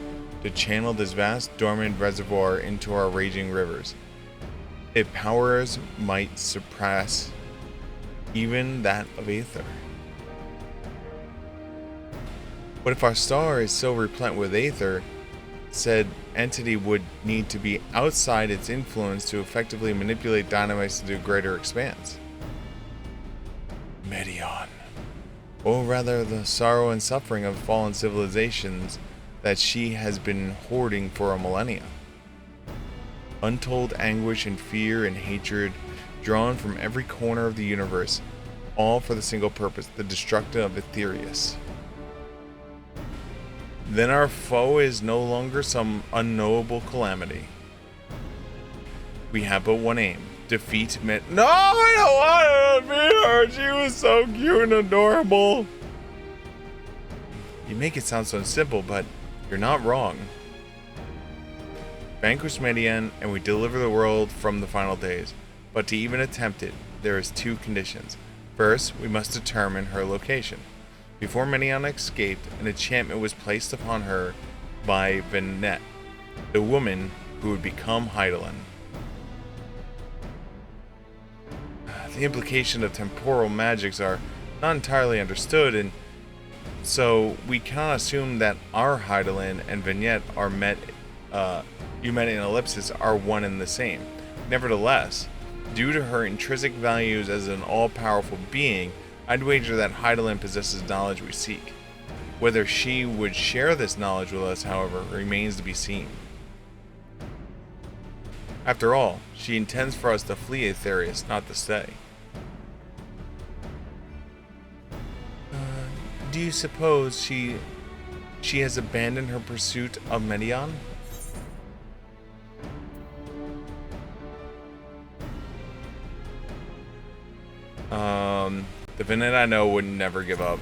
to channel this vast dormant reservoir into our raging rivers. Its powers might surpass even that of Aether. But if our star is so replete with Aether, said entity would need to be outside its influence to effectively manipulate dynamics to a greater expanse. Medion. Or rather, the sorrow and suffering of fallen civilizations that she has been hoarding for a millennia. Untold anguish and fear and hatred drawn from every corner of the universe, all for the single purpose, the destruction of Aetherius. Then our foe is no longer some unknowable calamity. We have but one aim: defeat No, I don't want to defeat her! She was so cute and adorable! You make it sound so simple, but you're not wrong. Vanquish Median, and we deliver the world from the final days. But to even attempt it, there is two conditions. First, we must determine her location. Before Median escaped, an enchantment was placed upon her by Vignette, the woman who would become Hydaelyn. The implication of temporal magics are not entirely understood, and so we cannot assume that our Hydaelyn and Vignette are Eumet and Ellipsis are one and the same. Nevertheless, due to her intrinsic values as an all-powerful being, I'd wager that Hydaelyn possesses knowledge we seek. Whether she would share this knowledge with us, however, remains to be seen. After all, she intends for us to flee Aetherius, not to stay. Do you suppose she has abandoned her pursuit of Medion? The Vinnet I know would never give up.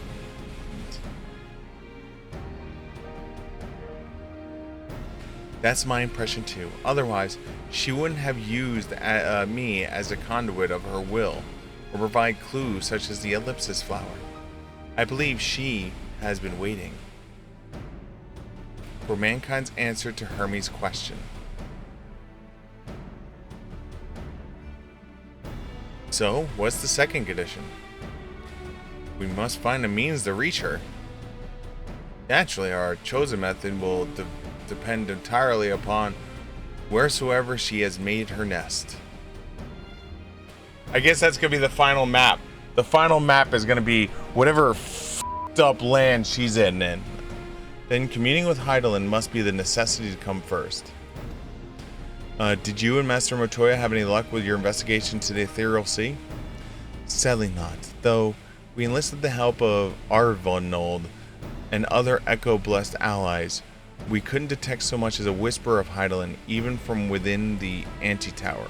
That's my impression too. Otherwise, she wouldn't have used me as a conduit of her will, or provide clues such as the ellipsis flower. I believe she has been waiting for mankind's answer to Hermes' question. So, what's the second condition? We must find a means to reach her. Naturally, our chosen method will depend entirely upon wheresoever she has made her nest. I guess that's going to be the final map. The final map is going to be whatever f***ed up land she's in. Then communing with Hydaelyn must be the necessity to come first. Did you and Master Motoya have any luck with your investigation to the Ethereal Sea? Sadly not, though we enlisted the help of Arvonold and other Echo-blessed allies. We couldn't detect so much as a whisper of Hydaelyn, even from within the anti-tower.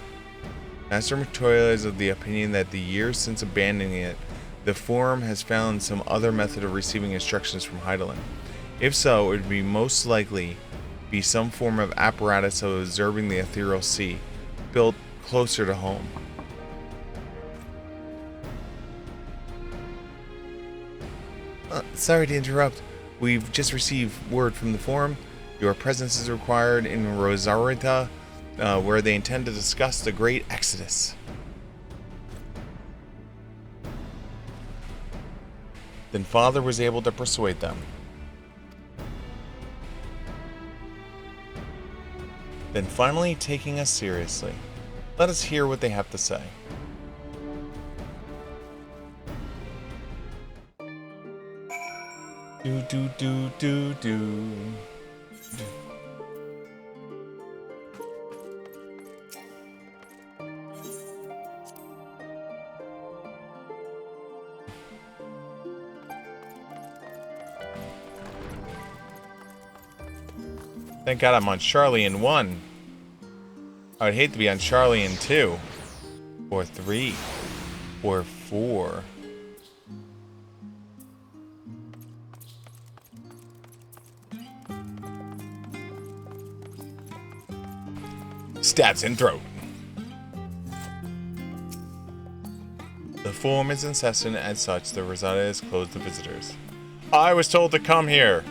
Master Motoya is of the opinion that the years since abandoning it, the Forum has found some other method of receiving instructions from Hydaelyn. If so, it would be most likely be some form of apparatus of observing the Ethereal Sea, built closer to home. Sorry to interrupt. We've just received word from the Forum. Your presence is required in Rosarita, where they intend to discuss the Great Exodus. Then Father was able to persuade them. Then finally taking us seriously. Let us hear what they have to say. Do. Thank God I'm on Charlian 1. I would hate to be on Charlian 2. Or 3. Or 4. Stabs in throat. The Forum is incessant, as such, the Rosada is closed to visitors. I was told to come here.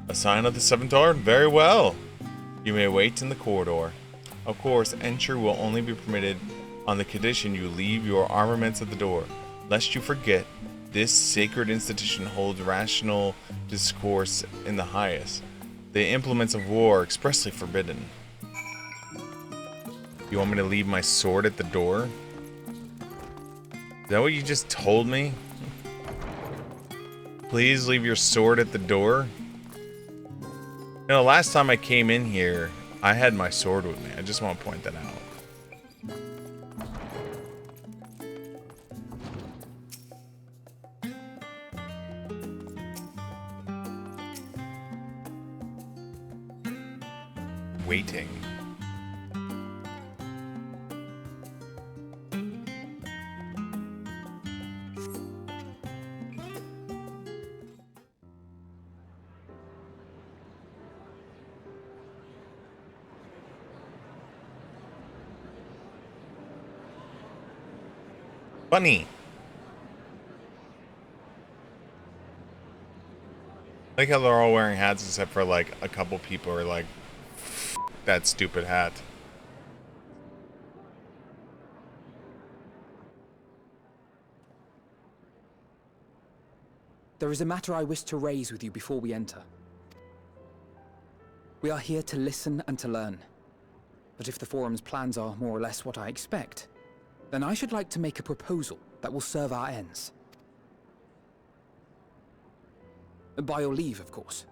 A sign of the Seventh Art? Very well. You may wait in the corridor. Of course, entry will only be permitted on the condition you leave your armaments at the door. Lest you forget, this sacred institution holds rational discourse in the highest. The implements of war are expressly forbidden. You want me to leave my sword at the door? Is that what you just told me? Please leave your sword at the door? You know, last time I came in here, I had my sword with me. I just want to point that out. Waiting. Funny. I like how they're all wearing hats except for like a couple people are like, that stupid hat. There is a matter I wish to raise with you before we enter. We are here to listen and to learn. But if the Forum's plans are more or less what I expect, then I should like to make a proposal that will serve our ends. By your leave, of course.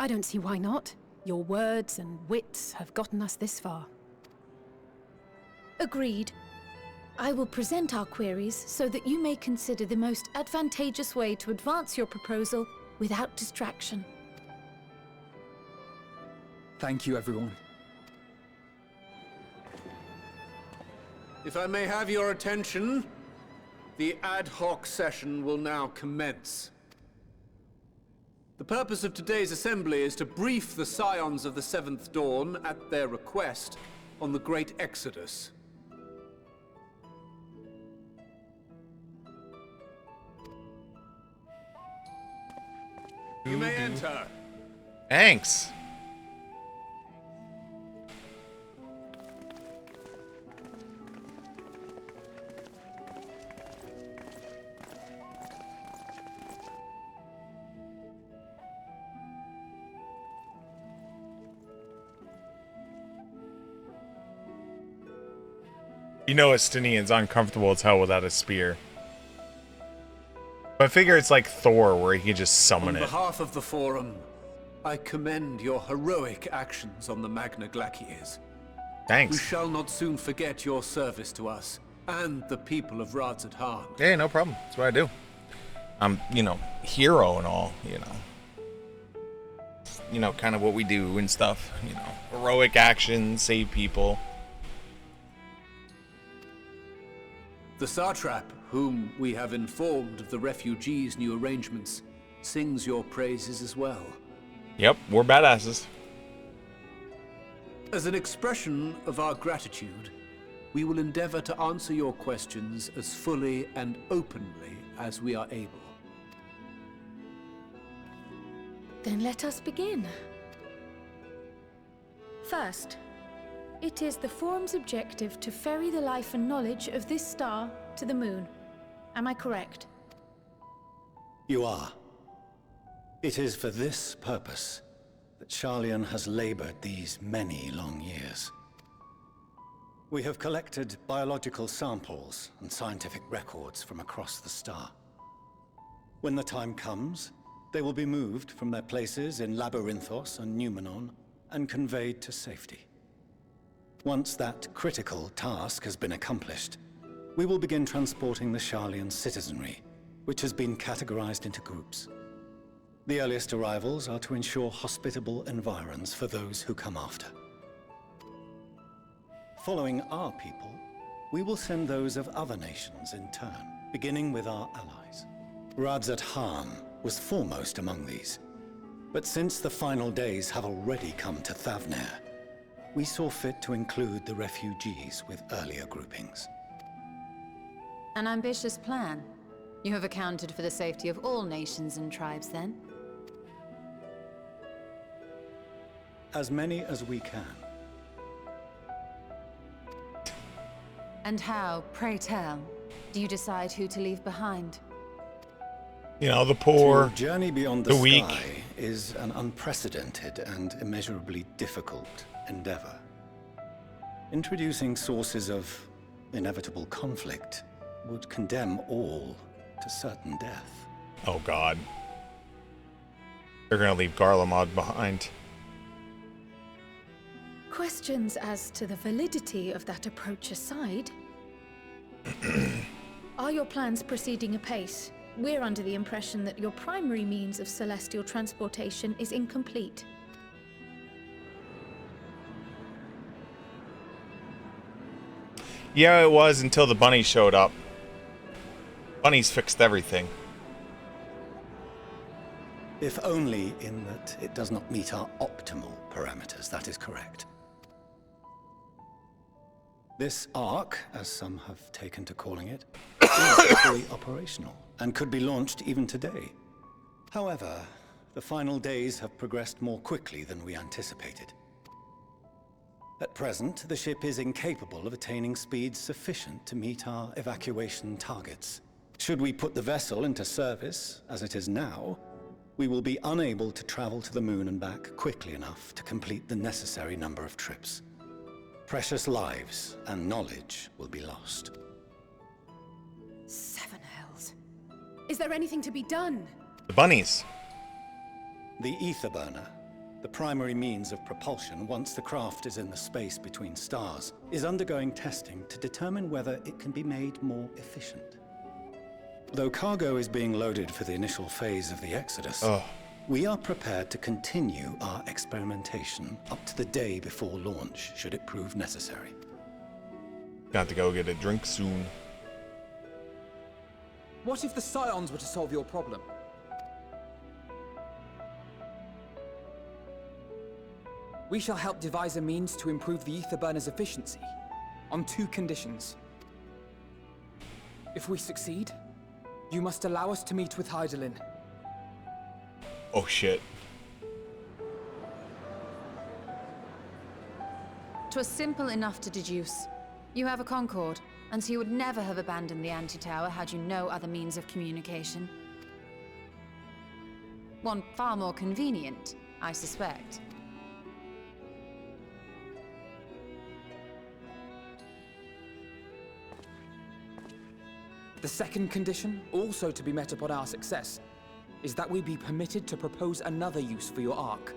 I don't see why not. Your words and wits have gotten us this far. Agreed. I will present our queries so that you may consider the most advantageous way to advance your proposal without distraction. Thank you, everyone. If I may have your attention, the ad hoc session will now commence. The purpose of today's assembly is to brief the Scions of the Seventh Dawn, at their request, on the Great Exodus. You may enter. Thanks. You know Estinian's uncomfortable as hell without a spear. But I figure it's like Thor, where he can just summon it. On behalf of the Forum, I commend your heroic actions on the Magna Glaciers. Thanks. We shall not soon forget your service to us and the people of Radzat Han. Hey, no problem. That's what I do. I'm, hero and all, kind of what we do and stuff. Heroic actions, save people. The Satrap, whom we have informed of the refugees' new arrangements, sings your praises as well. Yep, we're badasses. As an expression of our gratitude, we will endeavor to answer your questions as fully and openly as we are able. Then let us begin. First, it is the Forum's objective to ferry the life and knowledge of this star to the moon. Am I correct? You are. It is for this purpose that Sharlayan has labored these many long years. We have collected biological samples and scientific records from across the star. When the time comes, they will be moved from their places in Labyrinthos and Numenon and conveyed to safety. Once that critical task has been accomplished, we will begin transporting the Sharlayan citizenry, which has been categorized into groups. The earliest arrivals are to ensure hospitable environs for those who come after. Following our people, we will send those of other nations in turn, beginning with our allies. Radzat Han was foremost among these, but since the final days have already come to Thavnair, we saw fit to include the refugees with earlier groupings. An ambitious plan. You have accounted for the safety of all nations and tribes, then? As many as we can. And how, pray tell, do you decide who to leave behind? The poor, to journey beyond the weak. Sky is an unprecedented and immeasurably difficult endeavor. Introducing sources of inevitable conflict would condemn all to certain death. Oh god. They're gonna leave Garlemald behind. Questions as to the validity of that approach aside, are your plans proceeding apace? We're under the impression that your primary means of celestial transportation is incomplete. Yeah, it was until the bunnies showed up. Bunnies fixed everything. If only in that it does not meet our optimal parameters, that is correct. This Ark, as some have taken to calling it, is fully operational and could be launched even today. However, the final days have progressed more quickly than we anticipated. At present, the ship is incapable of attaining speeds sufficient to meet our evacuation targets. Should we put the vessel into service, as it is now, we will be unable to travel to the moon and back quickly enough to complete the necessary number of trips. Precious lives and knowledge will be lost. Seven hells. Is there anything to be done? The bunnies. The ether burner the primary means of propulsion once the craft is in the space between stars, is undergoing testing to determine whether it can be made more efficient. Though cargo is being loaded for the initial phase of the Exodus, we are prepared to continue our experimentation up to the day before launch, should it prove necessary. Got to go get a drink soon. What if the Scions were to solve your problem? We shall help devise a means to improve the ether burner's efficiency, on 2 conditions. If we succeed, you must allow us to meet with Hydaelyn. Oh shit. 'Twas simple enough to deduce. You have a Concord, and so you would never have abandoned the anti-tower had you no other means of communication. One far more convenient, I suspect. The second condition, also to be met upon our success, is that we be permitted to propose another use for your Ark.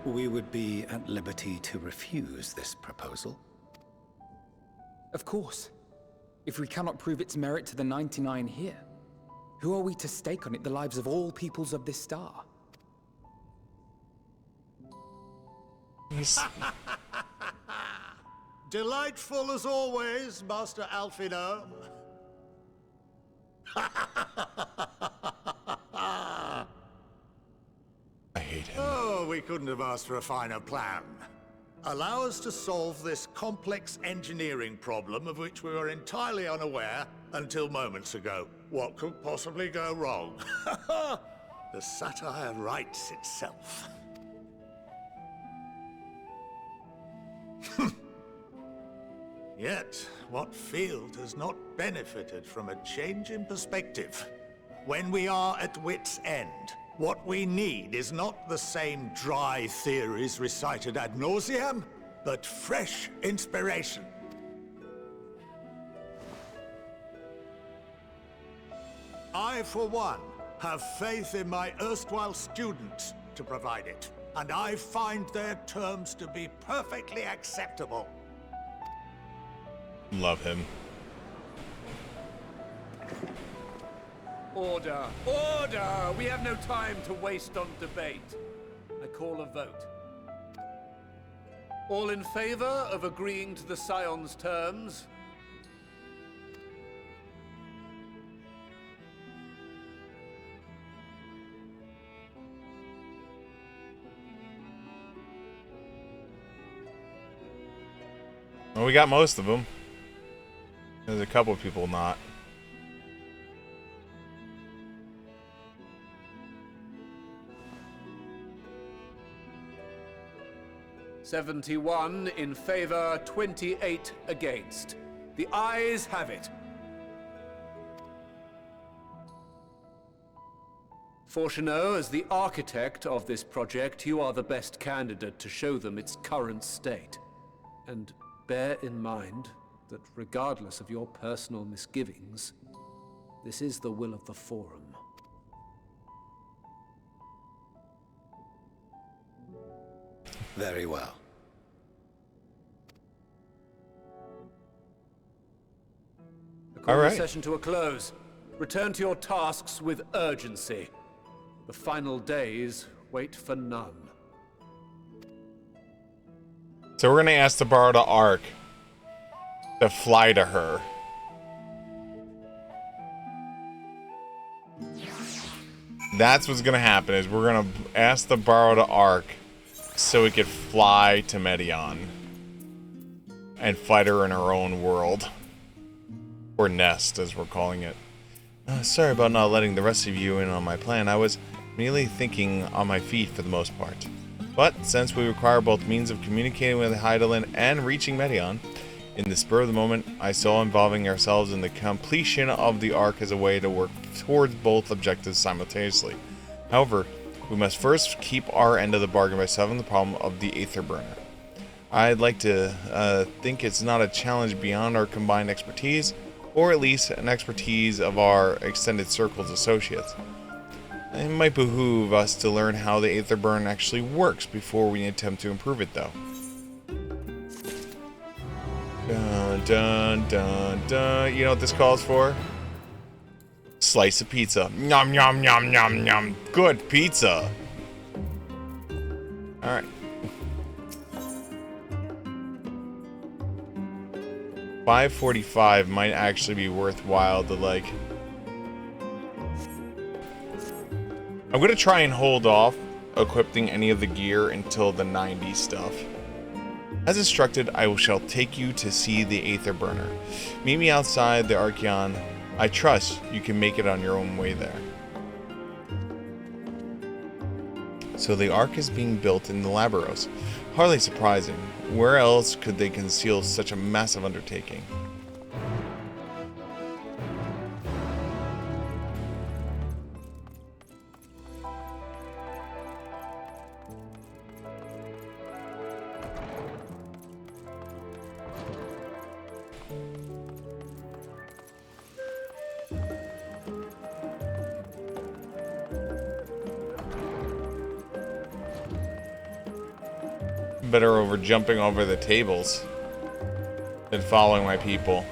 We would be at liberty to refuse this proposal. Of course. If we cannot prove its merit to the 99 here, who are we to stake on it the lives of all peoples of this star? Delightful as always, Master Alfino. I hate him. Oh, we couldn't have asked for a finer plan. Allow us to solve this complex engineering problem of which we were entirely unaware until moments ago. What could possibly go wrong? The satire writes itself. Yet, what field has not benefited from a change in perspective? When we are at wit's end, what we need is not the same dry theories recited ad nauseam, but fresh inspiration. I, for one, have faith in my erstwhile students to provide it, and I find their terms to be perfectly acceptable. Love him. Order! Order! We have no time to waste on debate. I call a vote. All in favor of agreeing to the Scion's terms? Well, we got most of them. There's a couple of people not. "71 in favor, 28 against. The ayes have it. Fortuneau, as the architect of this project, you are the best candidate to show them its current state. And bear in mind that regardless of your personal misgivings, this is the will of the Forum. Very well. I call All right. the session to a close. Return to your tasks with urgency. The final days wait for none. So we're gonna ask to borrow the Ark to fly to her. That's what's gonna happen, is we're gonna ask to borrow the Ark so we could fly to Medion and fight her in her own world. Or nest, as we're calling it. Sorry about not letting the rest of you in on my plan. I was merely thinking on my feet for the most part. But since we require both means of communicating with Hydaelyn and reaching Medion, in the spur of the moment, I saw involving ourselves in the completion of the Ark as a way to work towards both objectives simultaneously. However, we must first keep our end of the bargain by solving the problem of the Aether Burner. I'd like to think it's not a challenge beyond our combined expertise, or at least an expertise of our extended circle's associates. It might behoove us to learn how the Aether Burn actually works before we attempt to improve it, though. Dun dun dun dun. You know what this calls for? Slice of pizza. Nom nom nom nom nom. Good pizza. Alright. $5.45 might actually be worthwhile to, like... I'm gonna try and hold off equipping any of the gear until the 90 stuff. As instructed, I shall take you to see the Aether Burner. Meet me outside the Archeon. I trust you can make it on your own way there. So the Ark is being built in the Labaros. Hardly surprising. Where else could they conceal such a massive undertaking? Better over jumping over the tables than following my people.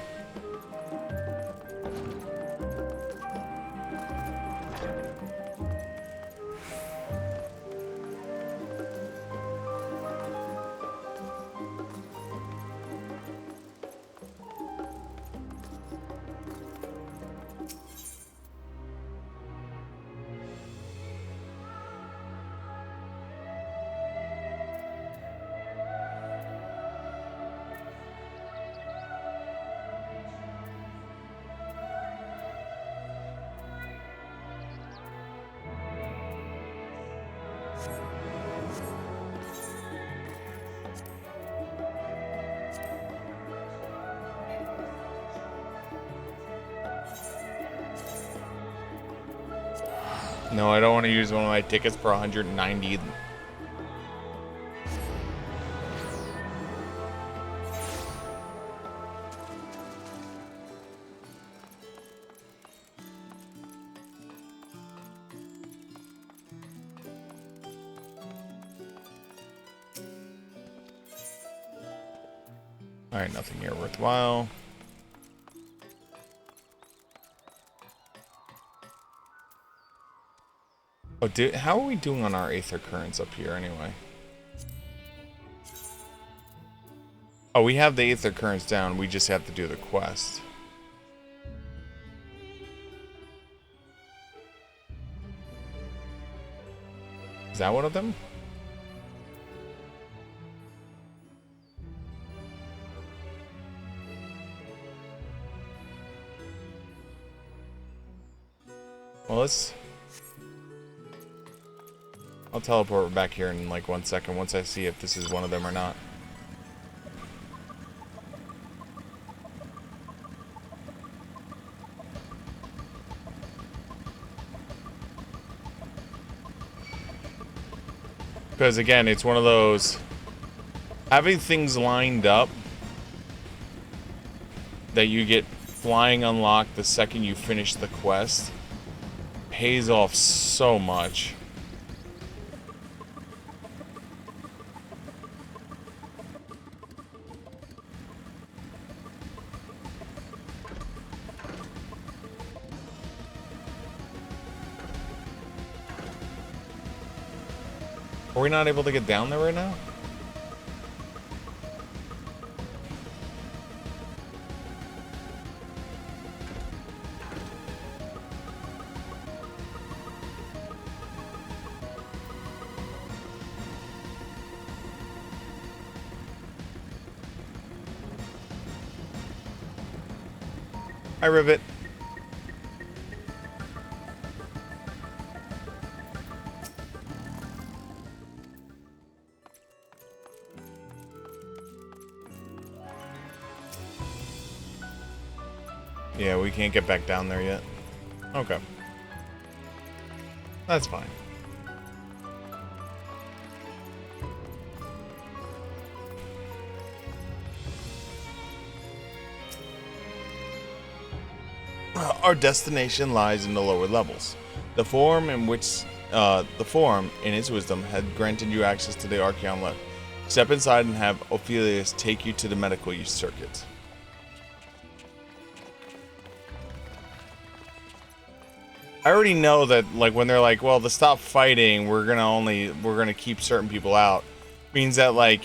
No, I don't want to use one of my tickets for 190. Alright, nothing here worthwhile. Oh, how are we doing on our Aether Currents up here anyway? Oh, we have the Aether Currents down. We just have to do the quest. Is that one of them? Well, I'll teleport back here in like 1 second once I see if this is one of them or not. Because again, it's one of those, having things lined up that you get flying unlocked the second you finish the quest pays off so much. Are we not able to get down there right now? Hi, Rivet. Yeah, we can't get back down there yet. Okay. That's fine. Our destination lies in the lower levels. The Forum, in its wisdom, had granted you access to the Archeon lift. Step inside and have Ophelius take you to the medical use circuit. I already know that, like, when they're like, well, to stop fighting, we're gonna keep certain people out, means that, like,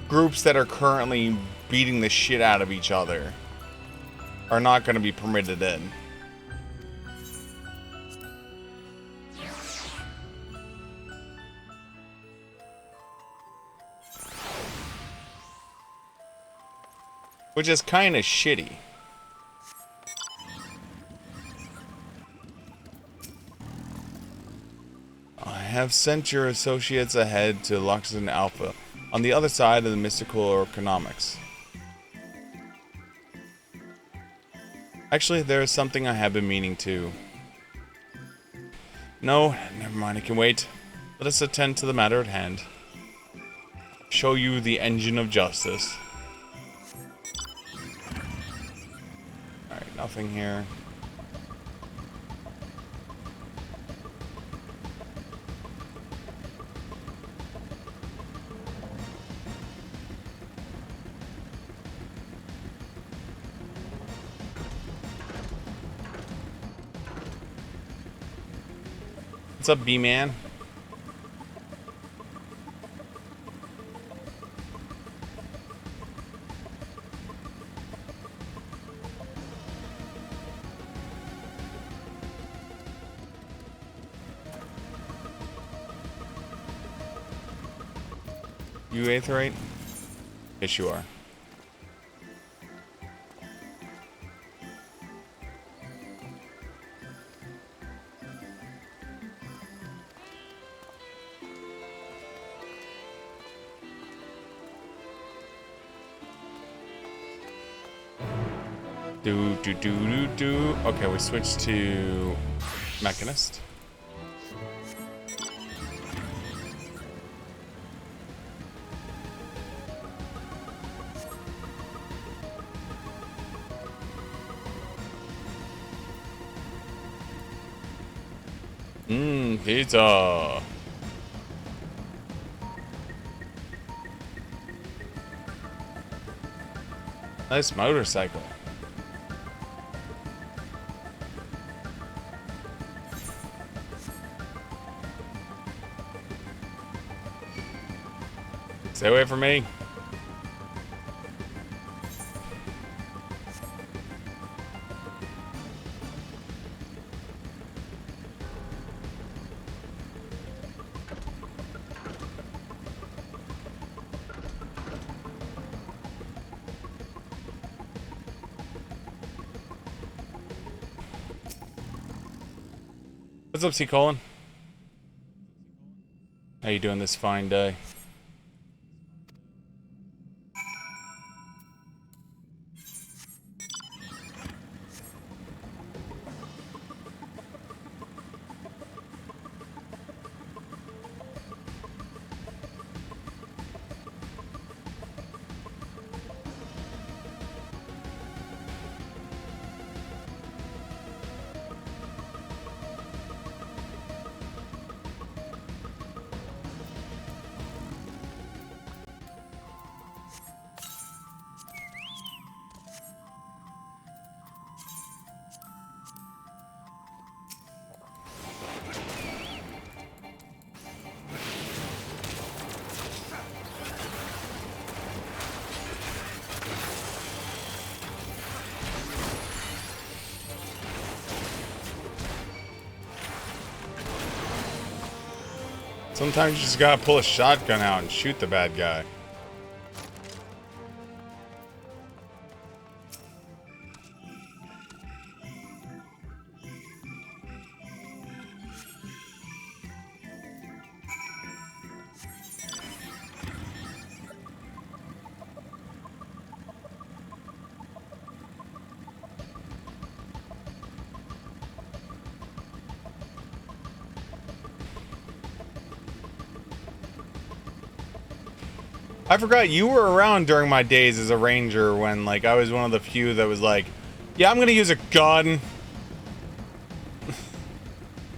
groups that are currently beating the shit out of each other are not gonna be permitted in. Which is kind of shitty. I have sent your associates ahead to Loxodon Alpha, on the other side of the mystical economics. Actually, there is something I have been meaning to. No, never mind, I can wait. Let us attend to the matter at hand. Show you the engine of justice. Alright, nothing here. What's up, B-Man? You Aetherite? Yes, you are. Okay, we switched to Mechanist. Pizza. Nice motorcycle. Stay away from me. What's up, C. Colin? How you doing this fine day? Sometimes you just gotta pull a shotgun out and shoot the bad guy. I forgot you were around during my days as a ranger when, like, I was one of the few that was like, Yeah, I'm gonna use a gun.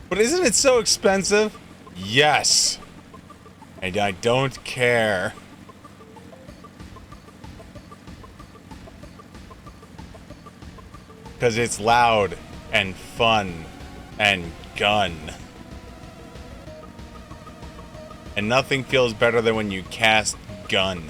But isn't it so expensive? Yes. And I don't care. Because it's loud and fun and gun. And nothing feels better than when you cast gun.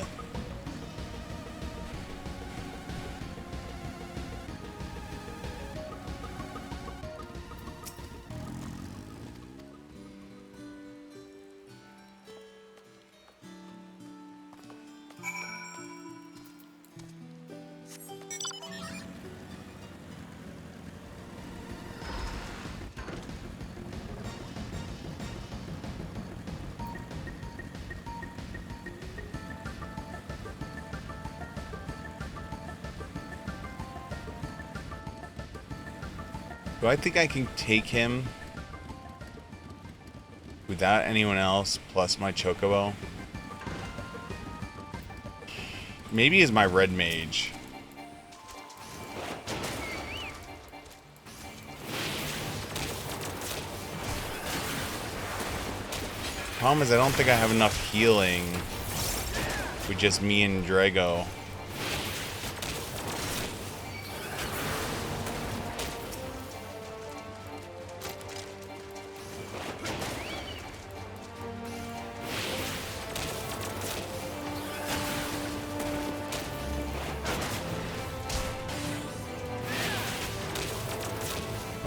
Do I think I can take him without anyone else plus my chocobo? Maybe as my red mage. Problem is I don't think I have enough healing with just me and Drago.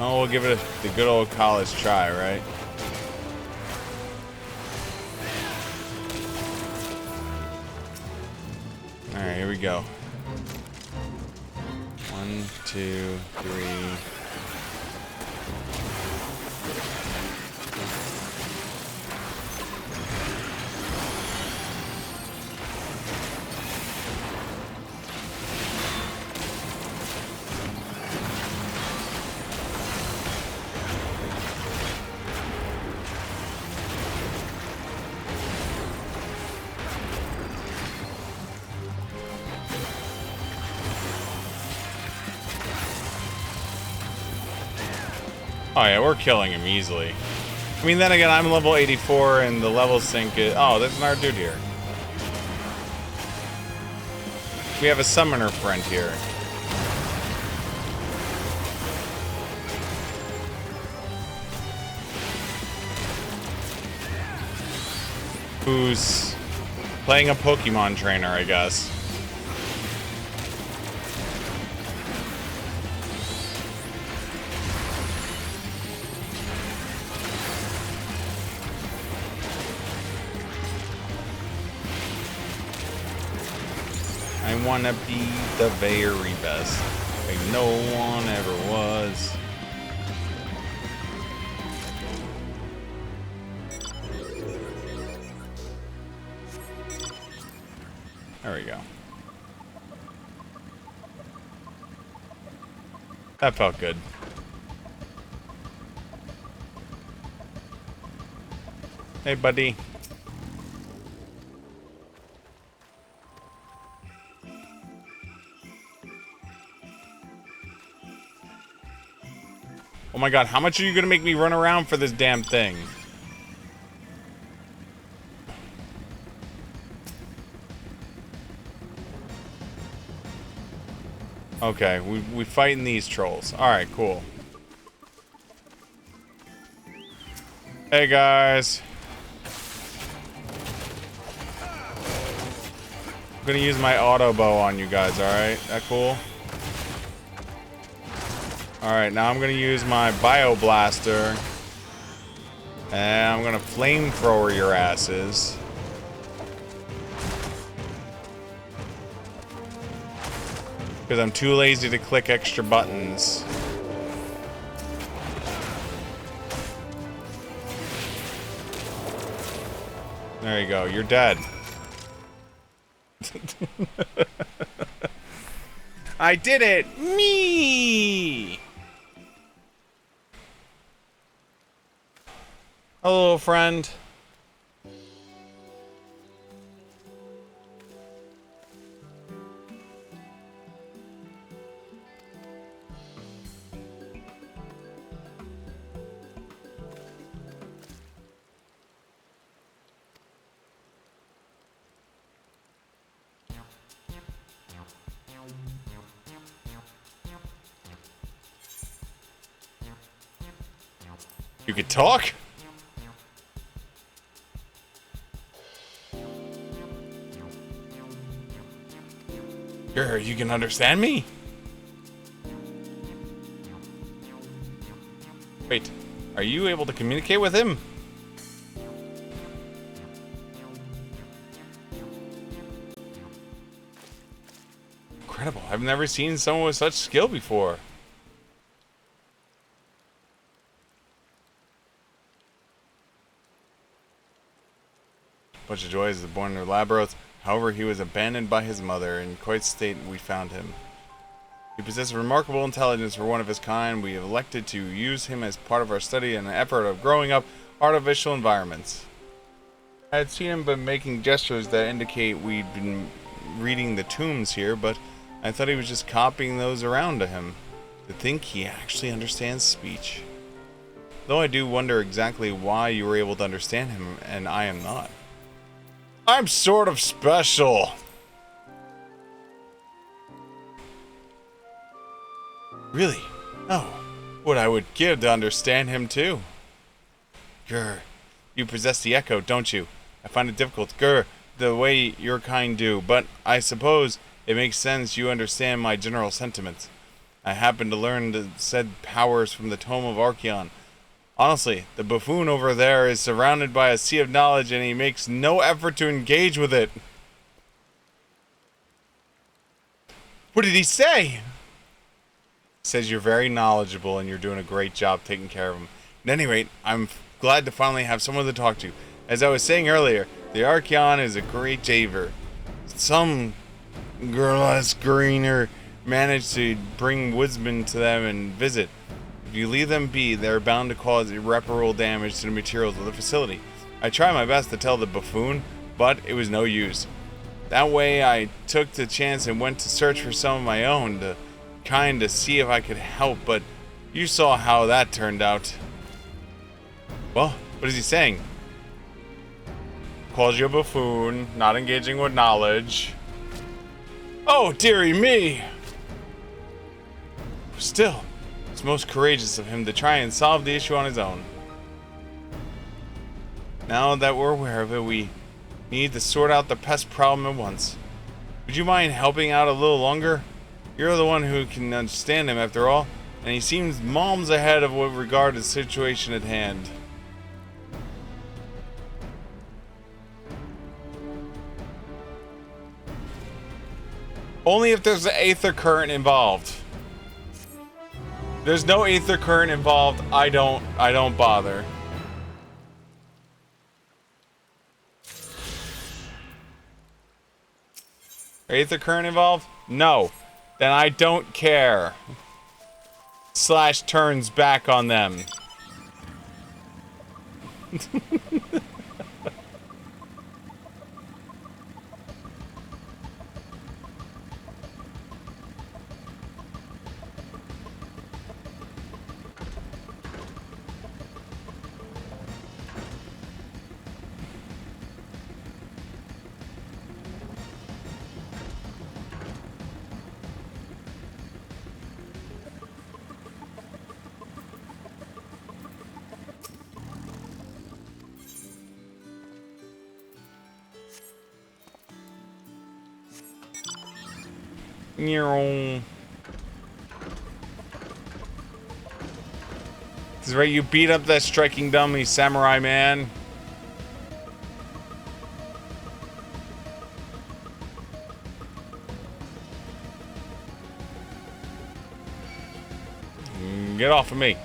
Oh, we'll give it the good old college try, right? Alright, here we go. 1, 2, 3. Oh yeah, we're killing him easily. I mean, then again, I'm level 84 and the level sync is... Oh, there's another dude here. We have a summoner friend here. Who's playing a Pokemon trainer, I guess. I wanna be the very best, like no one ever was. There we go. That felt good. Hey, buddy. Oh my god, how much are you gonna make me run around for this damn thing? Okay, we fighting these trolls. Alright, cool. Hey guys. I'm gonna use my auto bow on you guys, alright? That cool? Alright, now I'm gonna use my bio blaster. And I'm gonna flamethrower your asses. Because I'm too lazy to click extra buttons. There you go, you're dead. I did it! Me! Hello, friend. You could talk? You can understand me? Wait, are you able to communicate with him? Incredible. I've never seen someone with such skill before. Bunch of joys is born in Labros. However, he was abandoned by his mother. In quite state we found him. He possesses remarkable intelligence for one of his kind. We have elected to use him as part of our study in an effort of growing up artificial environments. I had seen him been making gestures that indicate we'd been reading the tombs here, but I thought he was just copying those around to him. To think he actually understands speech. Though I do wonder exactly why you were able to understand him and I am not. I'm sort of special. Really? Oh, what I would give to understand him too. Grr, you possess the echo, don't you? I find it difficult, grr, the way your kind do, but I suppose it makes sense you understand my general sentiments. I happen to learn the said powers from the Tome of Archeon. Honestly, the buffoon over there is surrounded by a sea of knowledge and he makes no effort to engage with it. What did he say? He says you're very knowledgeable and you're doing a great job taking care of him. At any rate, I'm glad to finally have someone to talk to. As I was saying earlier, the Archeon is a great javer. Some girl-ass greener managed to bring woodsmen to them and visit. If you leave them be, they're bound to cause irreparable damage to the materials of the facility. I tried my best to tell the buffoon, but it was no use. That way I took the chance and went to search for some of my own to kind of see if I could help, but you saw how that turned out. Well, what is he saying? Calls you a buffoon, not engaging with knowledge. Oh, dearie me! Still, it's most courageous of him to try and solve the issue on his own. Now that we're aware of it, we need to sort out the pest problem at once. Would you mind helping out a little longer? You're the one who can understand him after all, and he seems moms ahead of what regard to the situation at hand. Only if there's an aether current involved. There's no aether current involved. I don't bother. Aether current involved? No. Then I don't care. Slash turns back on them. This is right, you beat up that striking dummy, samurai man. Get off of me.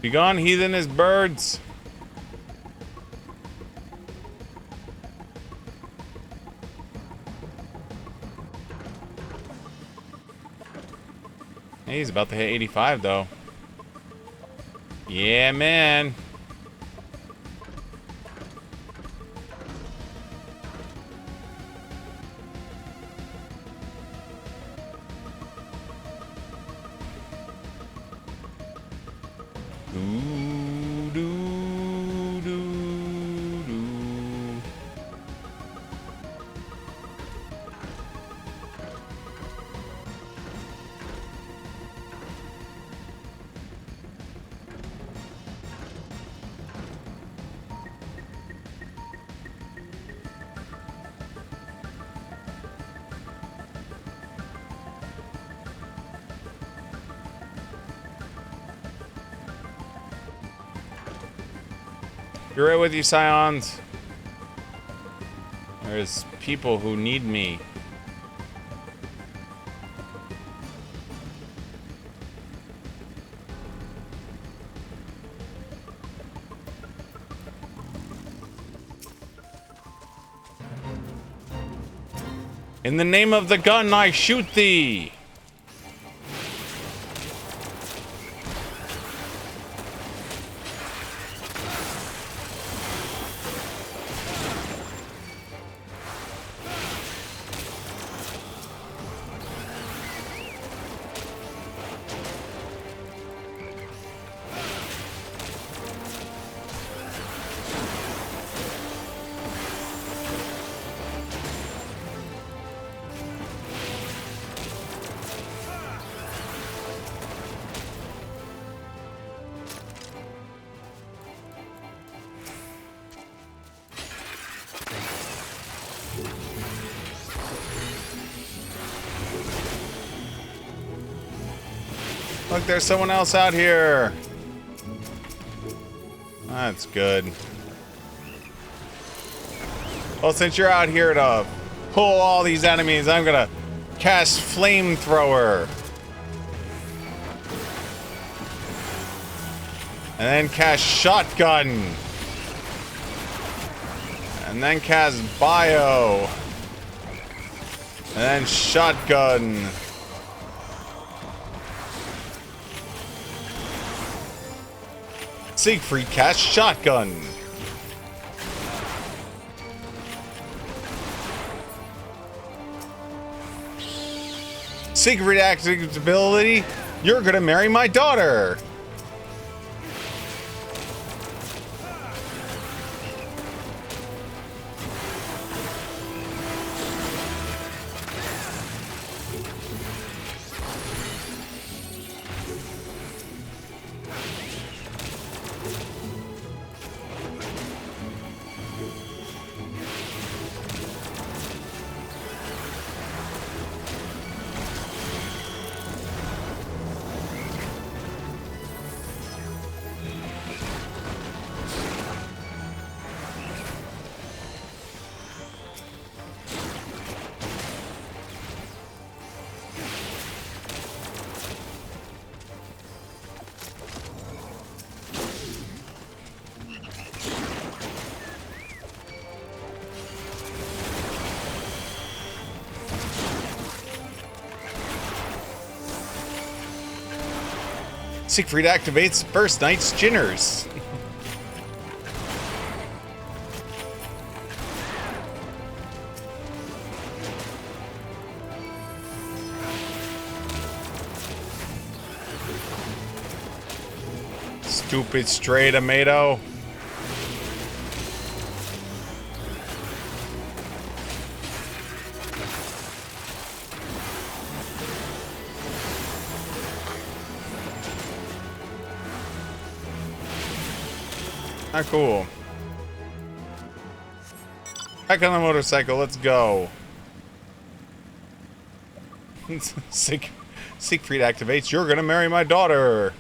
Begone, heathenist birds! Hey, he's about to hit 85 though. Yeah, man. You're right with you, Scions. There's people who need me. In the name of the gun, I shoot thee! Look, there's someone else out here. That's good. Well, since you're out here to pull all these enemies, I'm gonna cast Flamethrower. And then cast Shotgun. And then cast Bio. And then Shotgun. Siegfried cast Shotgun. Siegfried activates ability. You're gonna marry my daughter. Siegfried activates First Knight's Jinners. Stupid stray tomato. Ah, cool. Back on the motorcycle, let's go. Siegfried activates, you're gonna marry my daughter.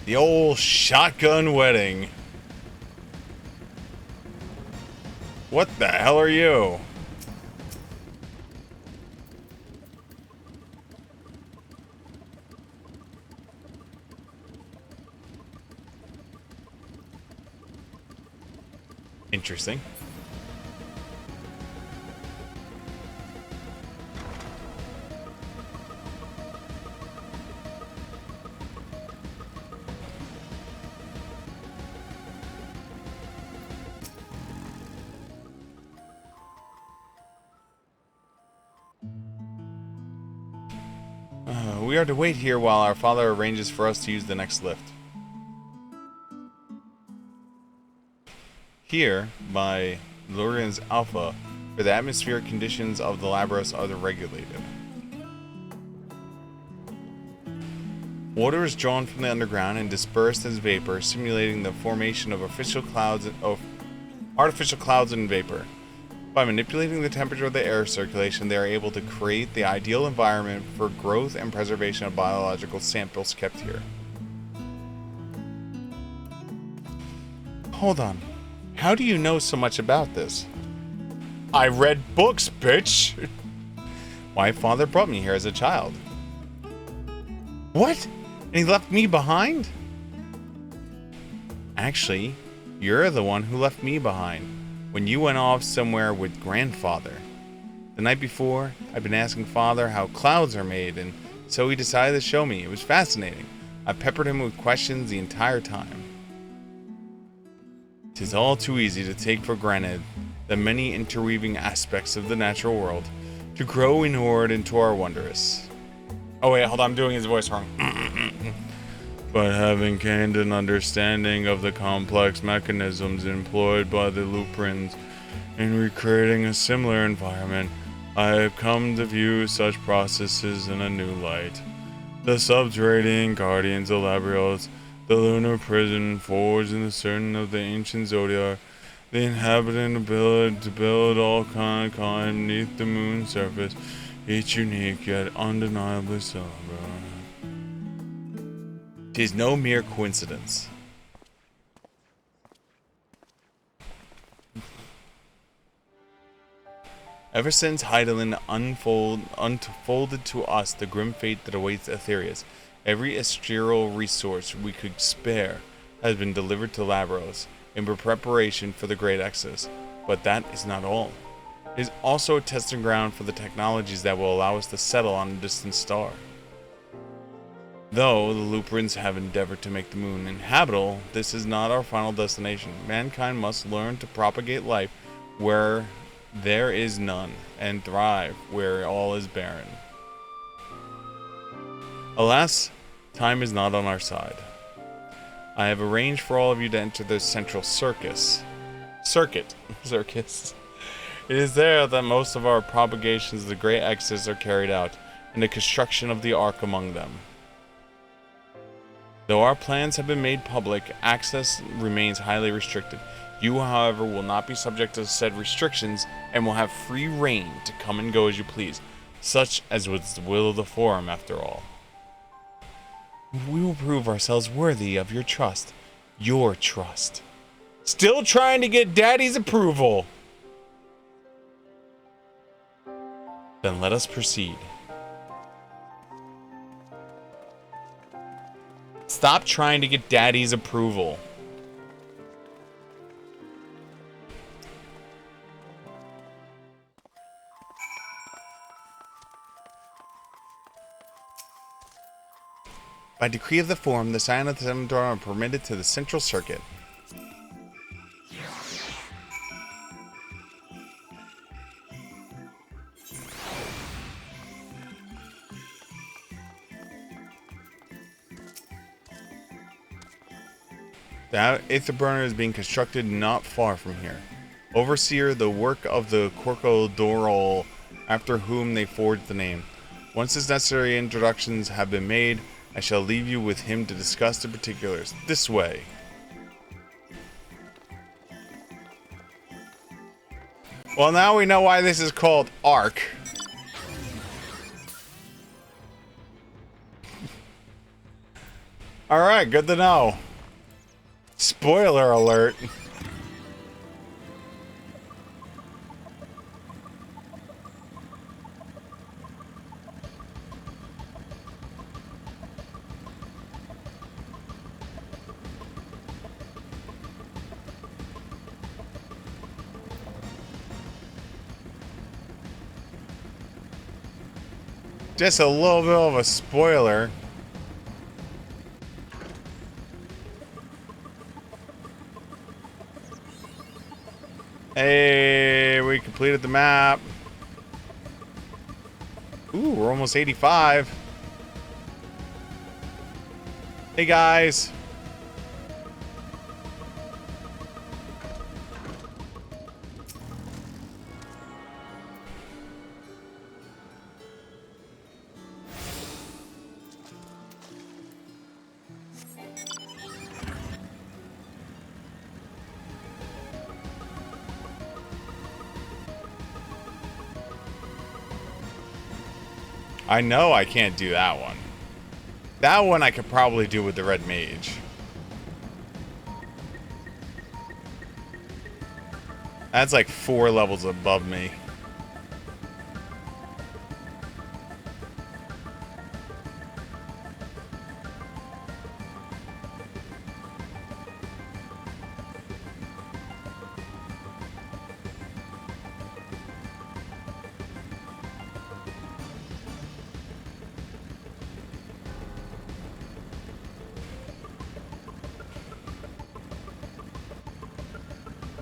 The old shotgun wedding. What the hell are you? Interesting. We are to wait here while our father arranges for us to use the next lift. Here, by Lurian's Alpha, where the atmospheric conditions of the Labros are regulated. Water is drawn from the underground and dispersed as vapor, simulating the formation of artificial clouds and vapor. By manipulating the temperature of the air circulation, they are able to create the ideal environment for growth and preservation of biological samples kept here. Hold on. How do you know so much about this? I read books, bitch! My father brought me here as a child. What? And he left me behind? Actually, you're the one who left me behind when you went off somewhere with grandfather. The night before, I'd been asking father how clouds are made, and so he decided to show me. It was fascinating. I peppered him with questions the entire time. 'Tis all too easy to take for granted the many interweaving aspects of the natural world, to grow inward into our wondrous. Oh wait, hold on, I'm doing his voice wrong. But having gained an understanding of the complex mechanisms employed by the Lupins in recreating a similar environment, I have come to view such processes in a new light. The subterranean guardians of Labros, the lunar prison forged in the certain of the ancient zodiac, the inhabitant ability to build all kind beneath the moon's surface, each unique yet undeniably similar. 'Tis no mere coincidence. Ever since Heidelin unfolded to us the grim fate that awaits Aetherius, every ethereal resource we could spare has been delivered to Labros in preparation for the Great Exodus. But that is not all. It is also a testing ground for the technologies that will allow us to settle on a distant star. Though the Lupins have endeavored to make the moon inhabitable, this is not our final destination. Mankind must learn to propagate life where there is none, and thrive where all is barren. Alas, time is not on our side. I have arranged for all of you to enter the central circus. Circus. It is there that most of our propagations of the Great Exodus are carried out, and the construction of the Ark among them. Though our plans have been made public, access remains highly restricted. You, however, will not be subject to said restrictions and will have free reign to come and go as you please, such as was the will of the Forum, after all. We will prove ourselves worthy of your trust. Your trust. Still trying to get Daddy's approval. Then let us proceed. Stop trying to get Daddy's approval. By decree of the Forum, the Scion of the Seventh Dawn are permitted to the Central Circuit. The Aetherburner is being constructed not far from here. Overseer the work of the Corcodorol, after whom they forged the name. Once his necessary introductions have been made, I shall leave you with him to discuss the particulars. This way. Well, now we know why this is called Ark. Alright, good to know. Spoiler alert. Just a little bit of a spoiler. Hey, we completed the map. Ooh, we're almost 85. Hey guys. I know I can't do that one. That one I could probably do with the red mage. That's like 4 levels above me.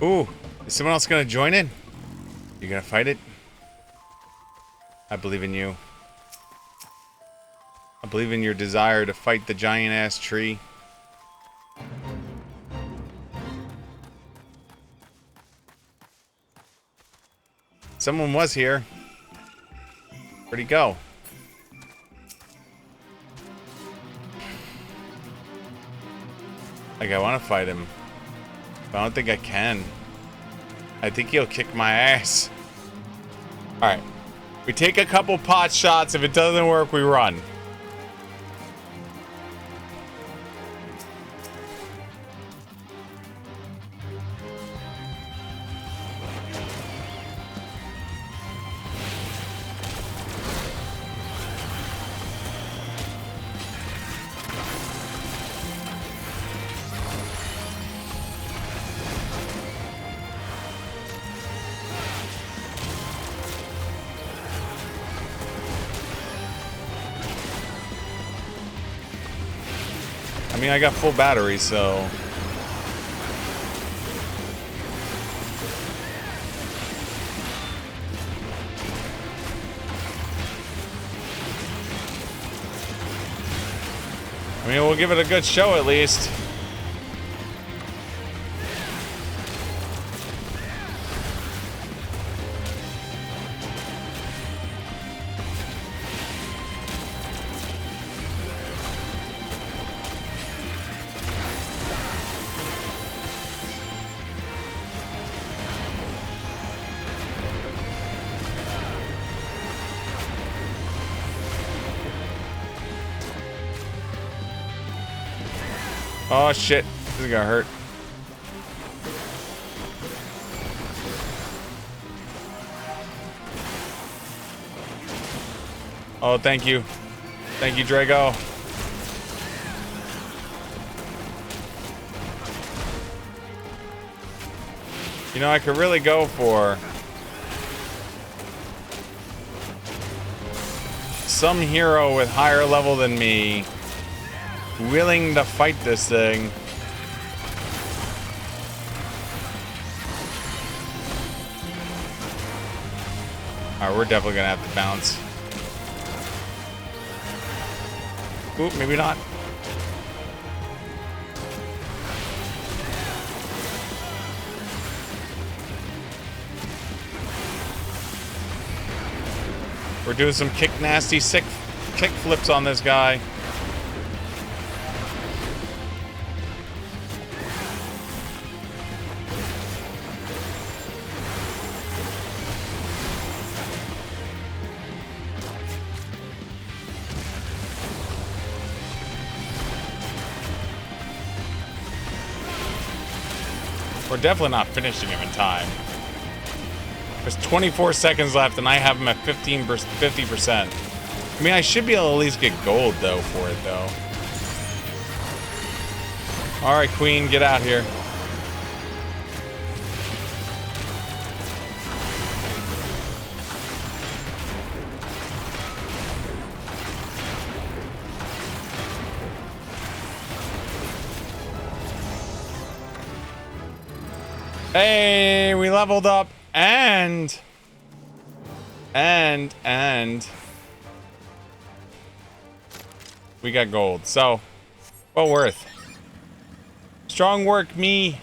Ooh, is someone else gonna join in? You gonna fight it? I believe in you. I believe in your desire to fight the giant ass tree. Someone was here. Where'd he go? Like, I want to fight him. But I don't think I can. I think he'll kick my ass. Alright. We take a couple pot shots. If it doesn't work, we run. I mean, I got full battery, so... I mean, we'll give it a good show at least. Oh shit, this is gonna hurt. Oh, thank you. Thank you, Drago. You know, I could really go for some hero with higher level than me, willing to fight this thing. Alright, we're definitely gonna have to bounce. Oop, maybe not. We're doing some kick nasty sick kick flips on this guy. We're definitely not finishing him in time. There's 24 seconds left and I have him at 50%. I mean, I should be able to at least get gold though for it though. All right, Queen, get out here. Hey, we leveled up and we got gold. So, well worth. Strong work, me.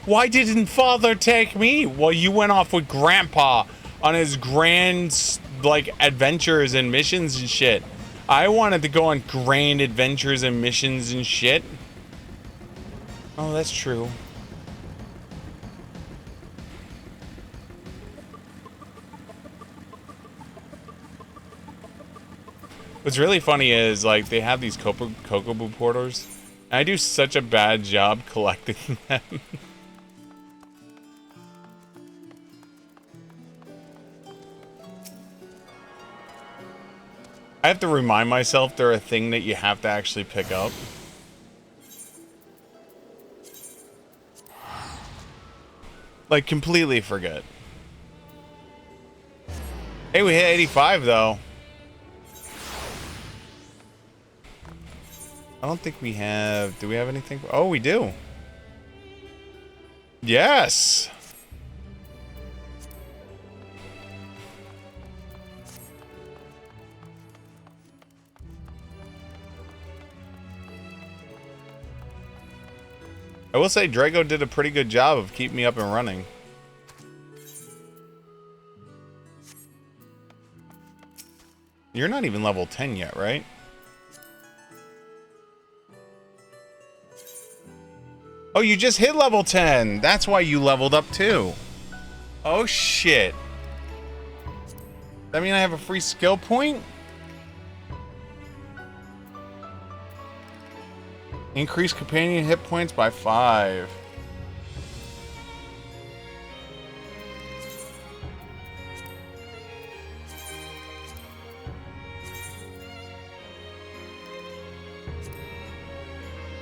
Why didn't father take me? Well, you went off with grandpa on his grand, like, adventures and missions and shit. I wanted to go on grand adventures and missions and shit. Oh, that's true. What's really funny is, like, they have these Kokobu porters. And I do such a bad job collecting them. I have to remind myself they're a thing that you have to actually pick up. Like, completely forget. Hey, we hit 85, though. I don't think we have... Do we have anything? Oh, we do. Yes! I will say Drago did a pretty good job of keeping me up and running. You're not even level 10 yet, right? Oh, you just hit level 10. That's why you leveled up too. Oh, shit. That mean I have a free skill point? Increase companion hit points by 5.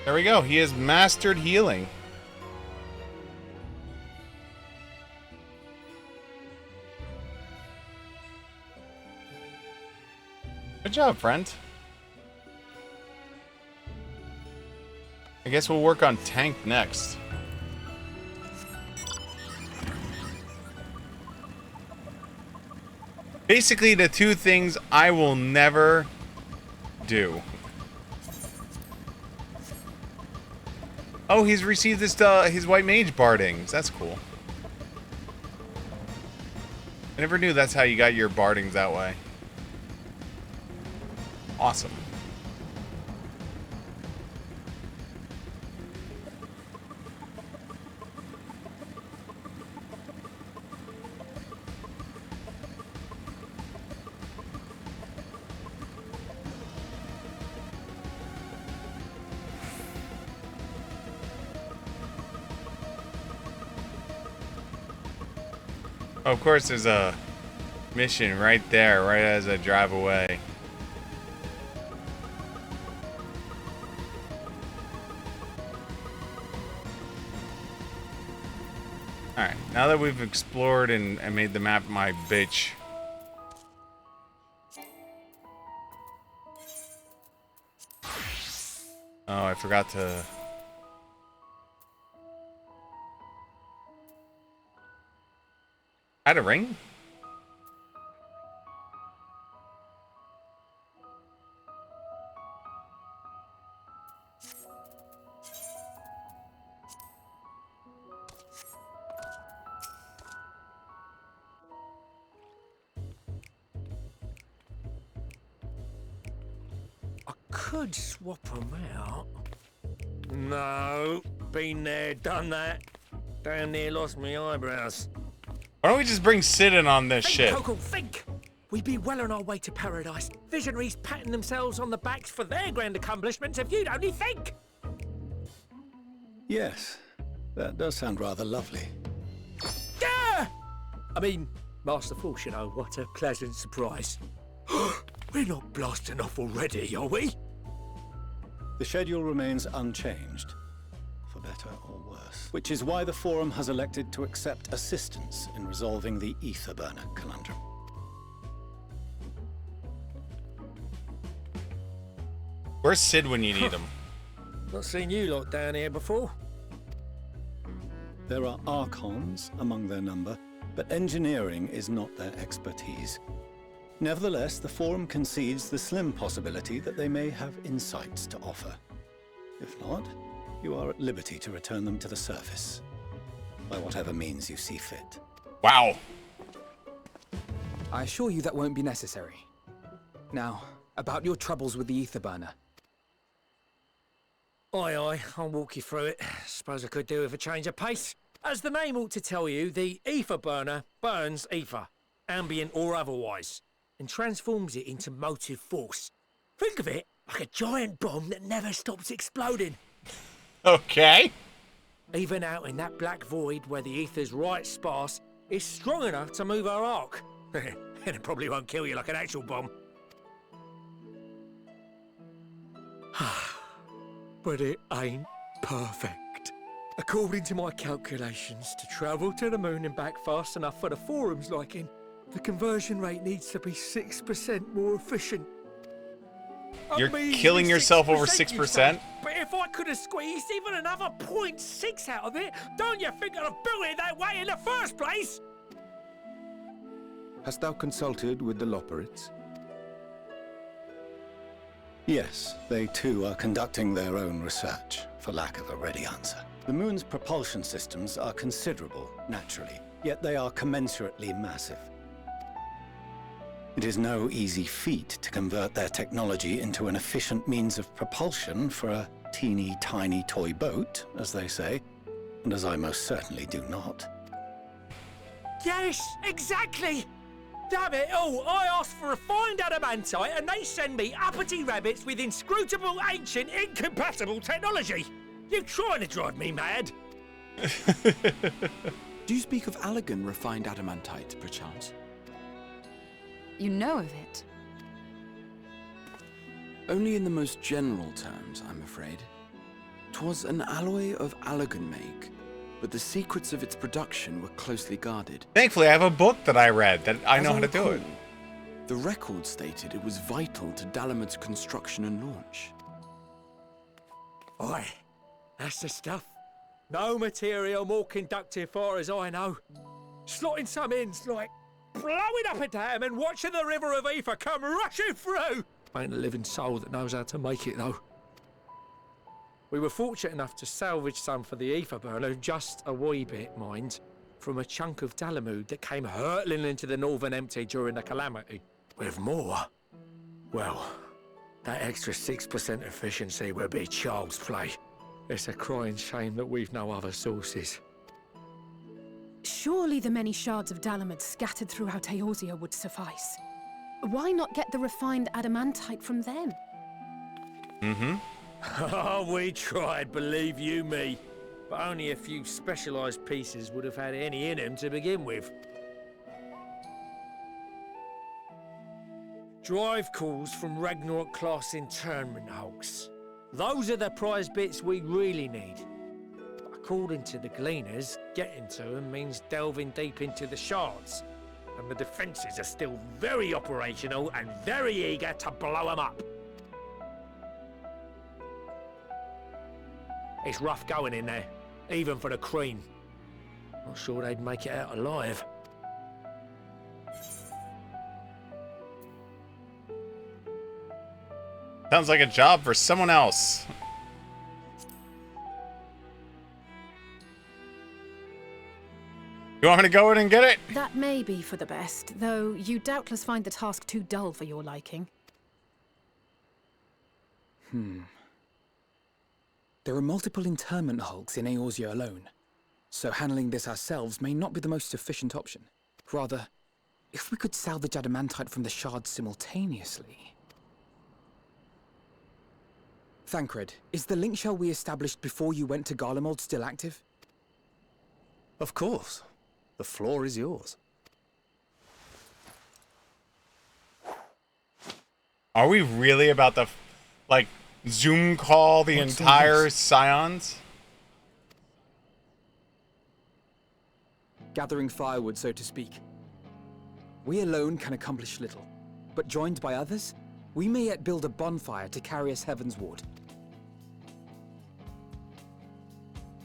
There we go. He has mastered healing. Good job, friend. I guess we'll work on tank next. Basically, the two things I will never do. Oh, he's received his white mage bardings. That's cool. I never knew that's how you got your bardings that way. Awesome. Oh, of course, there's a mission right there, right as I drive away. Alright, now that we've explored and made the map my bitch. Oh, I forgot to... Add a ring? I could swap them out. No, been there, done that. Damn near lost my eyebrows. Why don't we just bring Sid in on this shit? Coco, think! We'd be well on our way to paradise. Visionaries patting themselves on the backs for their grand accomplishments if you'd only think! Yes, that does sound rather lovely. Yeah! I mean, Master Force, you know, what a pleasant surprise. We're not blasting off already, are we? The schedule remains unchanged, for better or worse. Which is why the Forum has elected to accept assistance in resolving the Ether Burner conundrum. Where's Sid when you need him? Not seen you lot down here before. There are Archons among their number, but engineering is not their expertise. Nevertheless, the Forum concedes the slim possibility that they may have insights to offer. If not, you are at liberty to return them to the surface, by whatever means you see fit. Wow. I assure you that won't be necessary. Now, about your troubles with the ether burner. Aye, aye, I'll walk you through it. Suppose I could do with a change of pace. As the name ought to tell you, the ether burner burns ether, ambient or otherwise, and transforms it into motive force. Think of it like a giant bomb that never stops exploding. Okay. Even out in that black void where the ether's right sparse, it's strong enough to move our arc. And it probably won't kill you like an actual bomb. But it ain't perfect. According to my calculations, to travel to the moon and back fast enough for the Forum's liking, the conversion rate needs to be 6% more efficient. You're killing yourself over 6%? But if I could have squeezed even another 0.6 out of it, don't you think I'd have built it that way in the first place? Hast thou consulted with the Loperids? Yes, they too are conducting their own research, for lack of a ready answer. The moon's propulsion systems are considerable, naturally, yet they are commensurately massive. It is no easy feat to convert their technology into an efficient means of propulsion for a teeny tiny toy boat, as they say, and as I most certainly do not. Yes, exactly! Damn it all, I asked for refined adamantite and they send me uppity rabbits with inscrutable, ancient, incompatible technology! You're trying to drive me mad! Do you speak of Allegan refined adamantite, perchance? You know of it? Only in the most general terms, I'm afraid. 'Twas an alloy of Allegan make, but the secrets of its production were closely guarded. Thankfully, I have a book that I read that I know As how to do it. recall, the record stated it was vital to Dalamud's construction and launch. Oi, that's the stuff. No material more conductive far as I know. Slotting some ends like blowing up a dam and watching the river of ether come rushing through. Ain't a living soul that knows how to make it though. We were fortunate enough to salvage some for the ether burner, just a wee bit, mind, from a chunk of Dalamud that came hurtling into the Northern Empty during the calamity. With more, well, that extra 6% efficiency would be child's play. It's a crying shame that we've no other sources. Surely the many shards of Dalamud scattered throughout Eorzea would suffice. Why not get the refined adamantite from them? Mm-hmm. Oh, we tried, believe you me. But only a few specialised pieces would have had any in them to begin with. Drive calls from Ragnarok-class internment hulks. Those are the prize bits we really need. But according to the Gleaners, getting to them means delving deep into the shards. And the defences are still very operational and very eager to blow them up. It's rough going in there, even for the cream. Not sure they'd make it out alive. Sounds like a job for someone else. You want me to go in and get it? That may be for the best, though you doubtless find the task too dull for your liking. There are multiple internment hulks in Eorzea alone, so handling this ourselves may not be the most efficient option. Rather, if we could salvage adamantite from the shards simultaneously... Thancred, is the link shell we established before you went to Garlemald still active? Of course. The floor is yours. Are we really about to, like, Zoom call the What's entire this? Scions? Gathering firewood, so to speak. We alone can accomplish little, but joined by others, we may yet build a bonfire to carry us heavensward.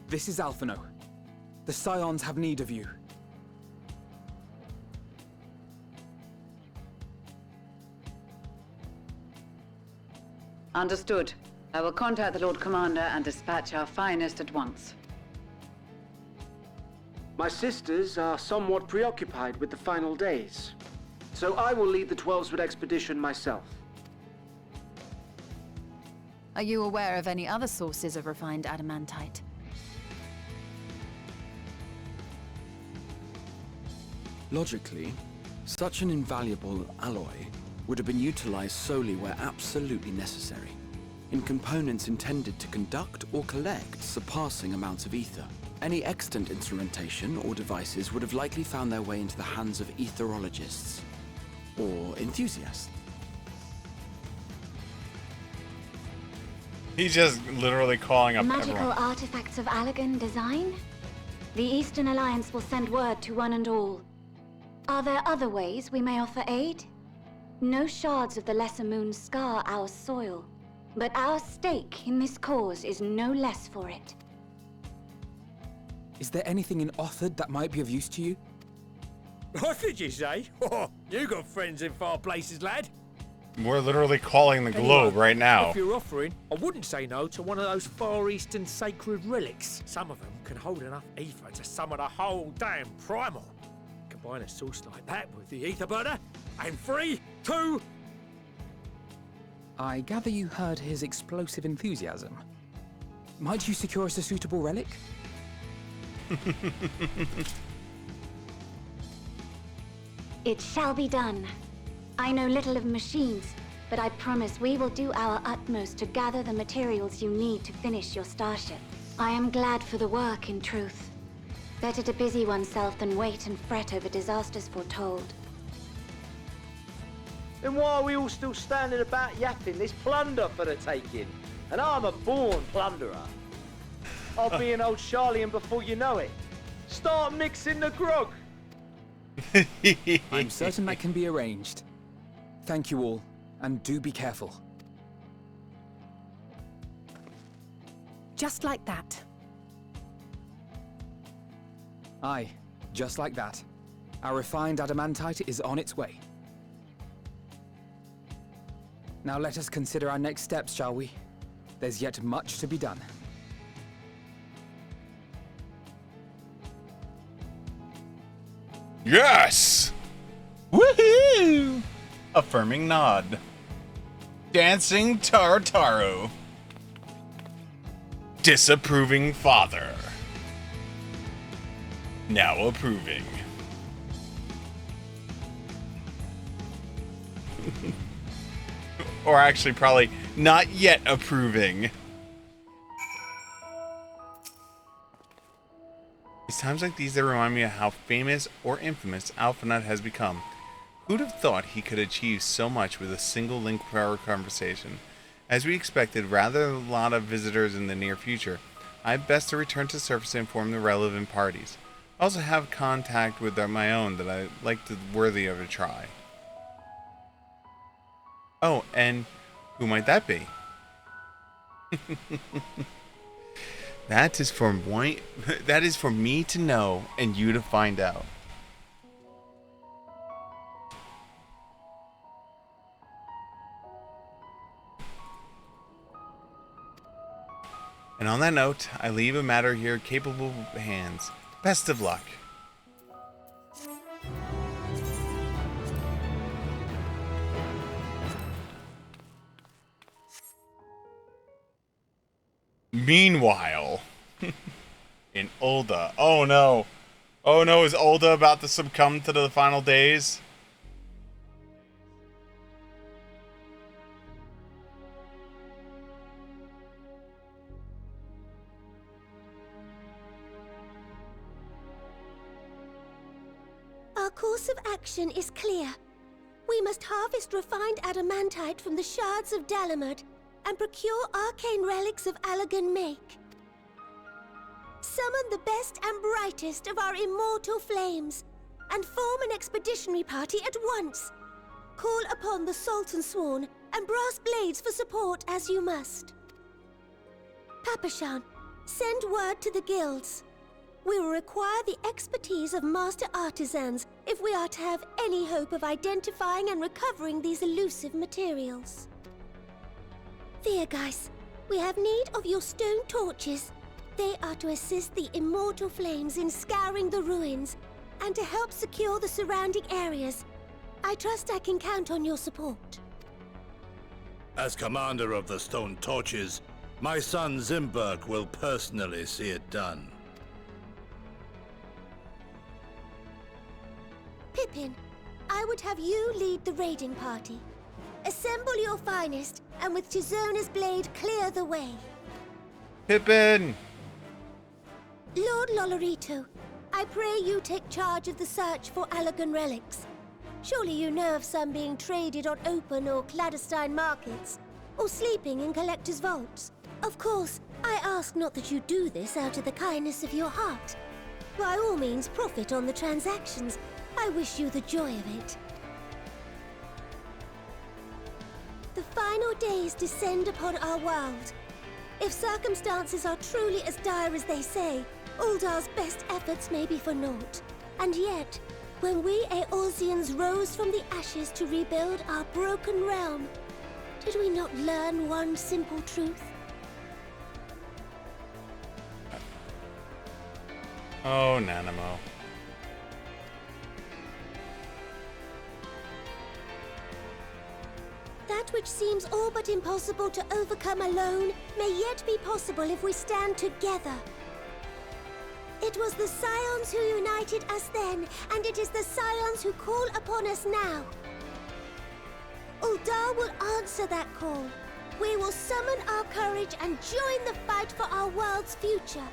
This is Alphino. The Scions have need of you. Understood. I will contact the Lord Commander and dispatch our finest at once. My sisters are somewhat preoccupied with the final days, so I will lead the 12-Sword expedition myself. Are you aware of any other sources of refined adamantite? Logically, such an invaluable alloy would have been utilized solely where absolutely necessary, in components intended to conduct or collect surpassing amounts of ether. Any extant instrumentation or devices would have likely found their way into the hands of etherologists or enthusiasts. He's just literally calling up Magical everyone. artifacts of Allagan design? The Eastern Alliance will send word to one and all. Are there other ways we may offer aid? No shards of the Lesser Moon scar our soil, but our stake in this cause is no less for it. Is there anything in Othard that might be of use to you? What did you say? Oh, you got friends in far places, lad. We're literally calling the globe Anyway, right now. If you're offering, I wouldn't say no to one of those Far Eastern sacred relics. Some of them can hold enough ether to summon a whole damn primal. Combine a source like that with the ether burner, and 3, 2... I gather you heard his explosive enthusiasm. Might you secure us a suitable relic? It shall be done. I know little of machines, but I promise we will do our utmost to gather the materials you need to finish your starship. I am glad for the work, in truth. Better to busy oneself than wait and fret over disasters foretold. Then why are we all still standing about yapping? There's plunder for the taking, and I'm a born plunderer. I'll be an old Charlian before you know it. Start mixing the grog. I'm certain that can be arranged. Thank you all, and do be careful. Just like that. Aye, just like that. Our refined adamantite is on its way. Now let us consider our next steps, shall we? There's yet much to be done. Yes! Woohoo! Affirming nod. Dancing Tartaro. Disapproving father. Now approving. Or actually, probably not yet approving. It's times like these that remind me of how famous or infamous Alphanut has become. Who'd have thought he could achieve so much with a single link power conversation? As we expected, rather than a lot of visitors in the near future, I best to return to surface to inform the relevant parties. I also have contact with my own that I like to worthy of a try. Oh, and who might that be? That is for me to know and you to find out. And on that note, I leave a matter here capable hands. Best of luck. Meanwhile, in Ulda. Oh no. Oh no, is Ulda about to succumb to the final days? Our course of action is clear. We must harvest refined adamantite from the shards of Dalamud and procure arcane relics of Allagan make. Summon the best and brightest of our immortal flames and form an expeditionary party at once. Call upon the Sultan Sworn and brass blades for support as you must. Papashan, send word to the guilds. We will require the expertise of master artisans if we are to have any hope of identifying and recovering these elusive materials. Viergeist, we have need of your stone torches. They are to assist the immortal flames in scouring the ruins and to help secure the surrounding areas. I trust I can count on your support. As commander of the Stone Torches, my son Zimberg will personally see it done. Pippin, I would have you lead the raiding party. Assemble your finest, and with Chizona's blade clear the way. Pippin! Lord Lolorito, I pray you take charge of the search for Allagan relics. Surely you know of some being traded on open or clandestine markets, or sleeping in collectors' vaults. Of course, I ask not that you do this out of the kindness of your heart. By all means, profit on the transactions. I wish you the joy of it. The final days descend upon our world. If circumstances are truly as dire as they say, Uldar's best efforts may be for naught. And yet, when we Eorzeans rose from the ashes to rebuild our broken realm, did we not learn one simple truth? Oh, Nanamo. That which seems all but impossible to overcome alone may yet be possible if we stand together. It was the Scions who united us then, and it is the Scions who call upon us now. Uldar will answer that call. We will summon our courage and join the fight for our world's future.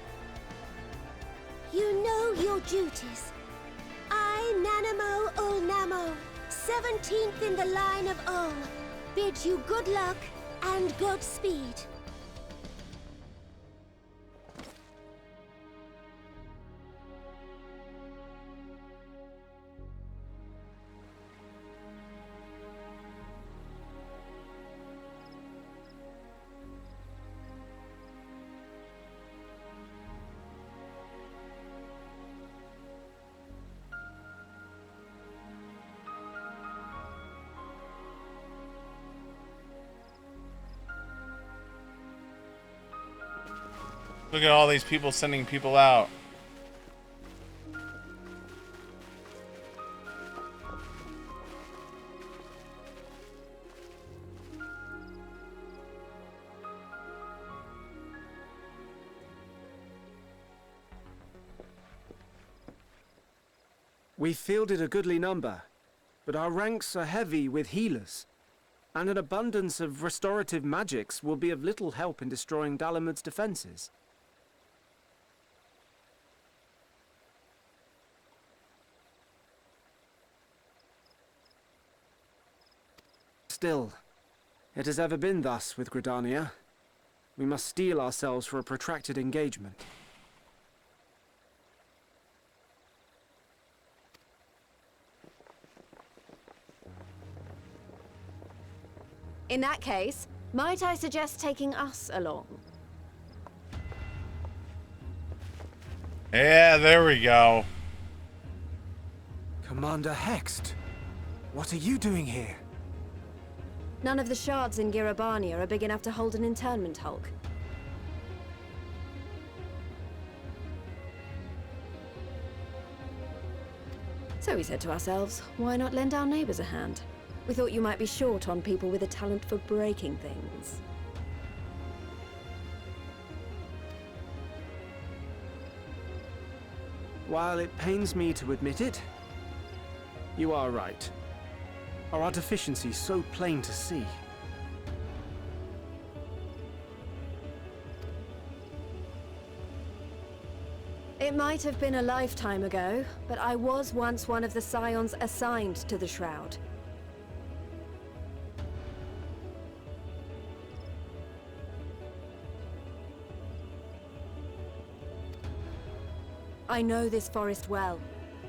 You know your duties. I, Nanamo Ulnamo, 17th in the line of Ul, bid you good luck and Godspeed. Look at all these people sending people out. We fielded a goodly number, but our ranks are heavy with healers, and an abundance of restorative magics will be of little help in destroying Dalamud's defenses. Still, it has ever been thus with Gridania. We must steel ourselves for a protracted engagement. In that case, might I suggest taking us along? Yeah, there we go. Commander Hext, what are you doing here? None of the shards in Girabania are big enough to hold an internment hulk. So we said to ourselves, why not lend our neighbors a hand? We thought you might be short on people with a talent for breaking things. While it pains me to admit it, you are right. Are our deficiencies so plain to see? It might have been a lifetime ago, but I was once one of the Scions assigned to the Shroud. I know this forest well.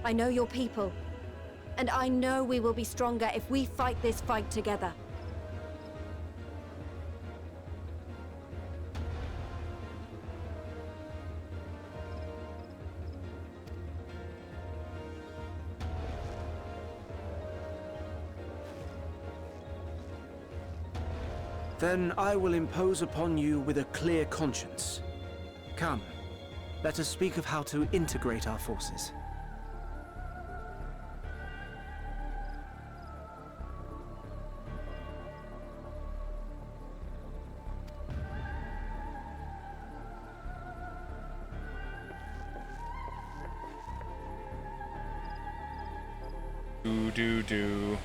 I know your people. And I know we will be stronger if we fight this fight together. Then I will impose upon you with a clear conscience. Come, let us speak of how to integrate our forces. Do.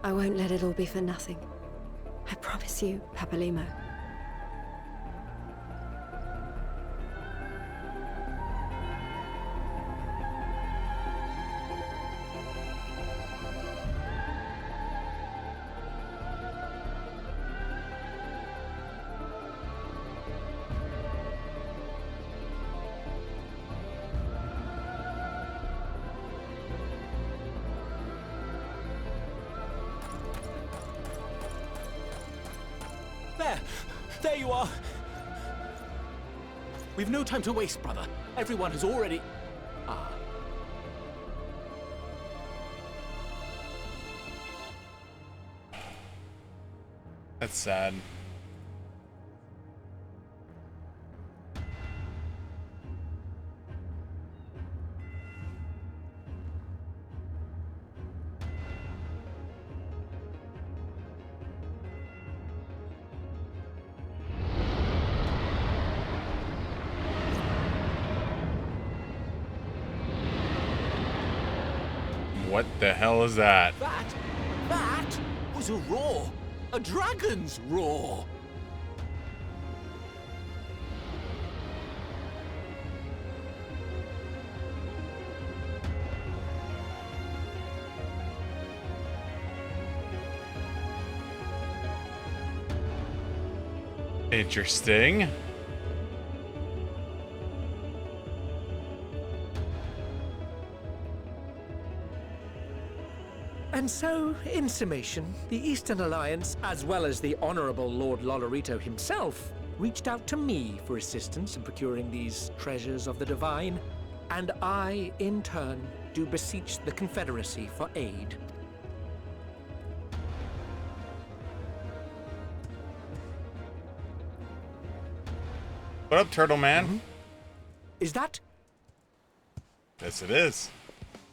I won't let it all be for nothing. I promise you, Papalimo. There you are! We've no time to waste, brother. Everyone has already... Ah. That's sad. What the hell is that? That was a roar! A dragon's roar! Interesting. And so, in summation, the Eastern Alliance, as well as the Honorable Lord Lolorito himself, reached out to me for assistance in procuring these treasures of the divine, and I, in turn, do beseech the Confederacy for aid. What up, Turtle Man? Is that? Yes, it is.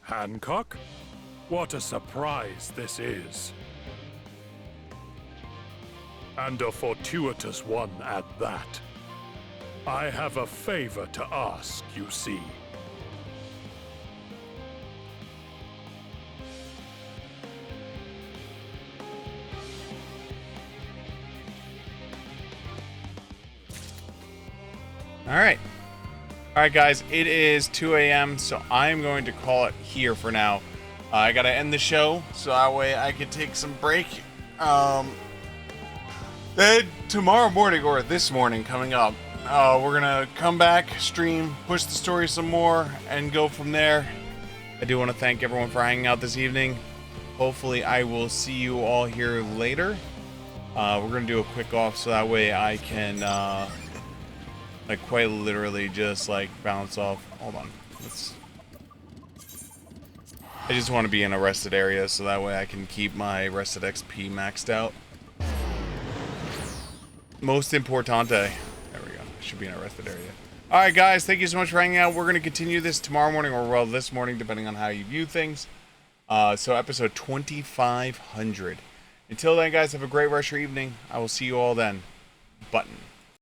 Hancock? What a surprise this is. And a fortuitous one at that. I have a favor to ask, you see. Alright, guys, it is 2 a.m., so I'm going to call it here for now. I gotta end the show, so that way I can take some break. Then tomorrow morning, or this morning coming up, we're gonna come back, stream, push the story some more, and go from there. I do want to thank everyone for hanging out this evening. Hopefully I will see you all here later. We're gonna do a quick off, so that way I can, like, quite literally just, like, bounce off. Hold on. I just want to be in a rested area, so that way I can keep my rested XP maxed out. Most importante. There we go. I should be in a rested area. Alright, guys. Thank you so much for hanging out. We're going to continue this tomorrow morning, or, well, this morning, depending on how you view things. So, episode 2500. Until then, guys, have a great rest of your evening. I will see you all then. Button.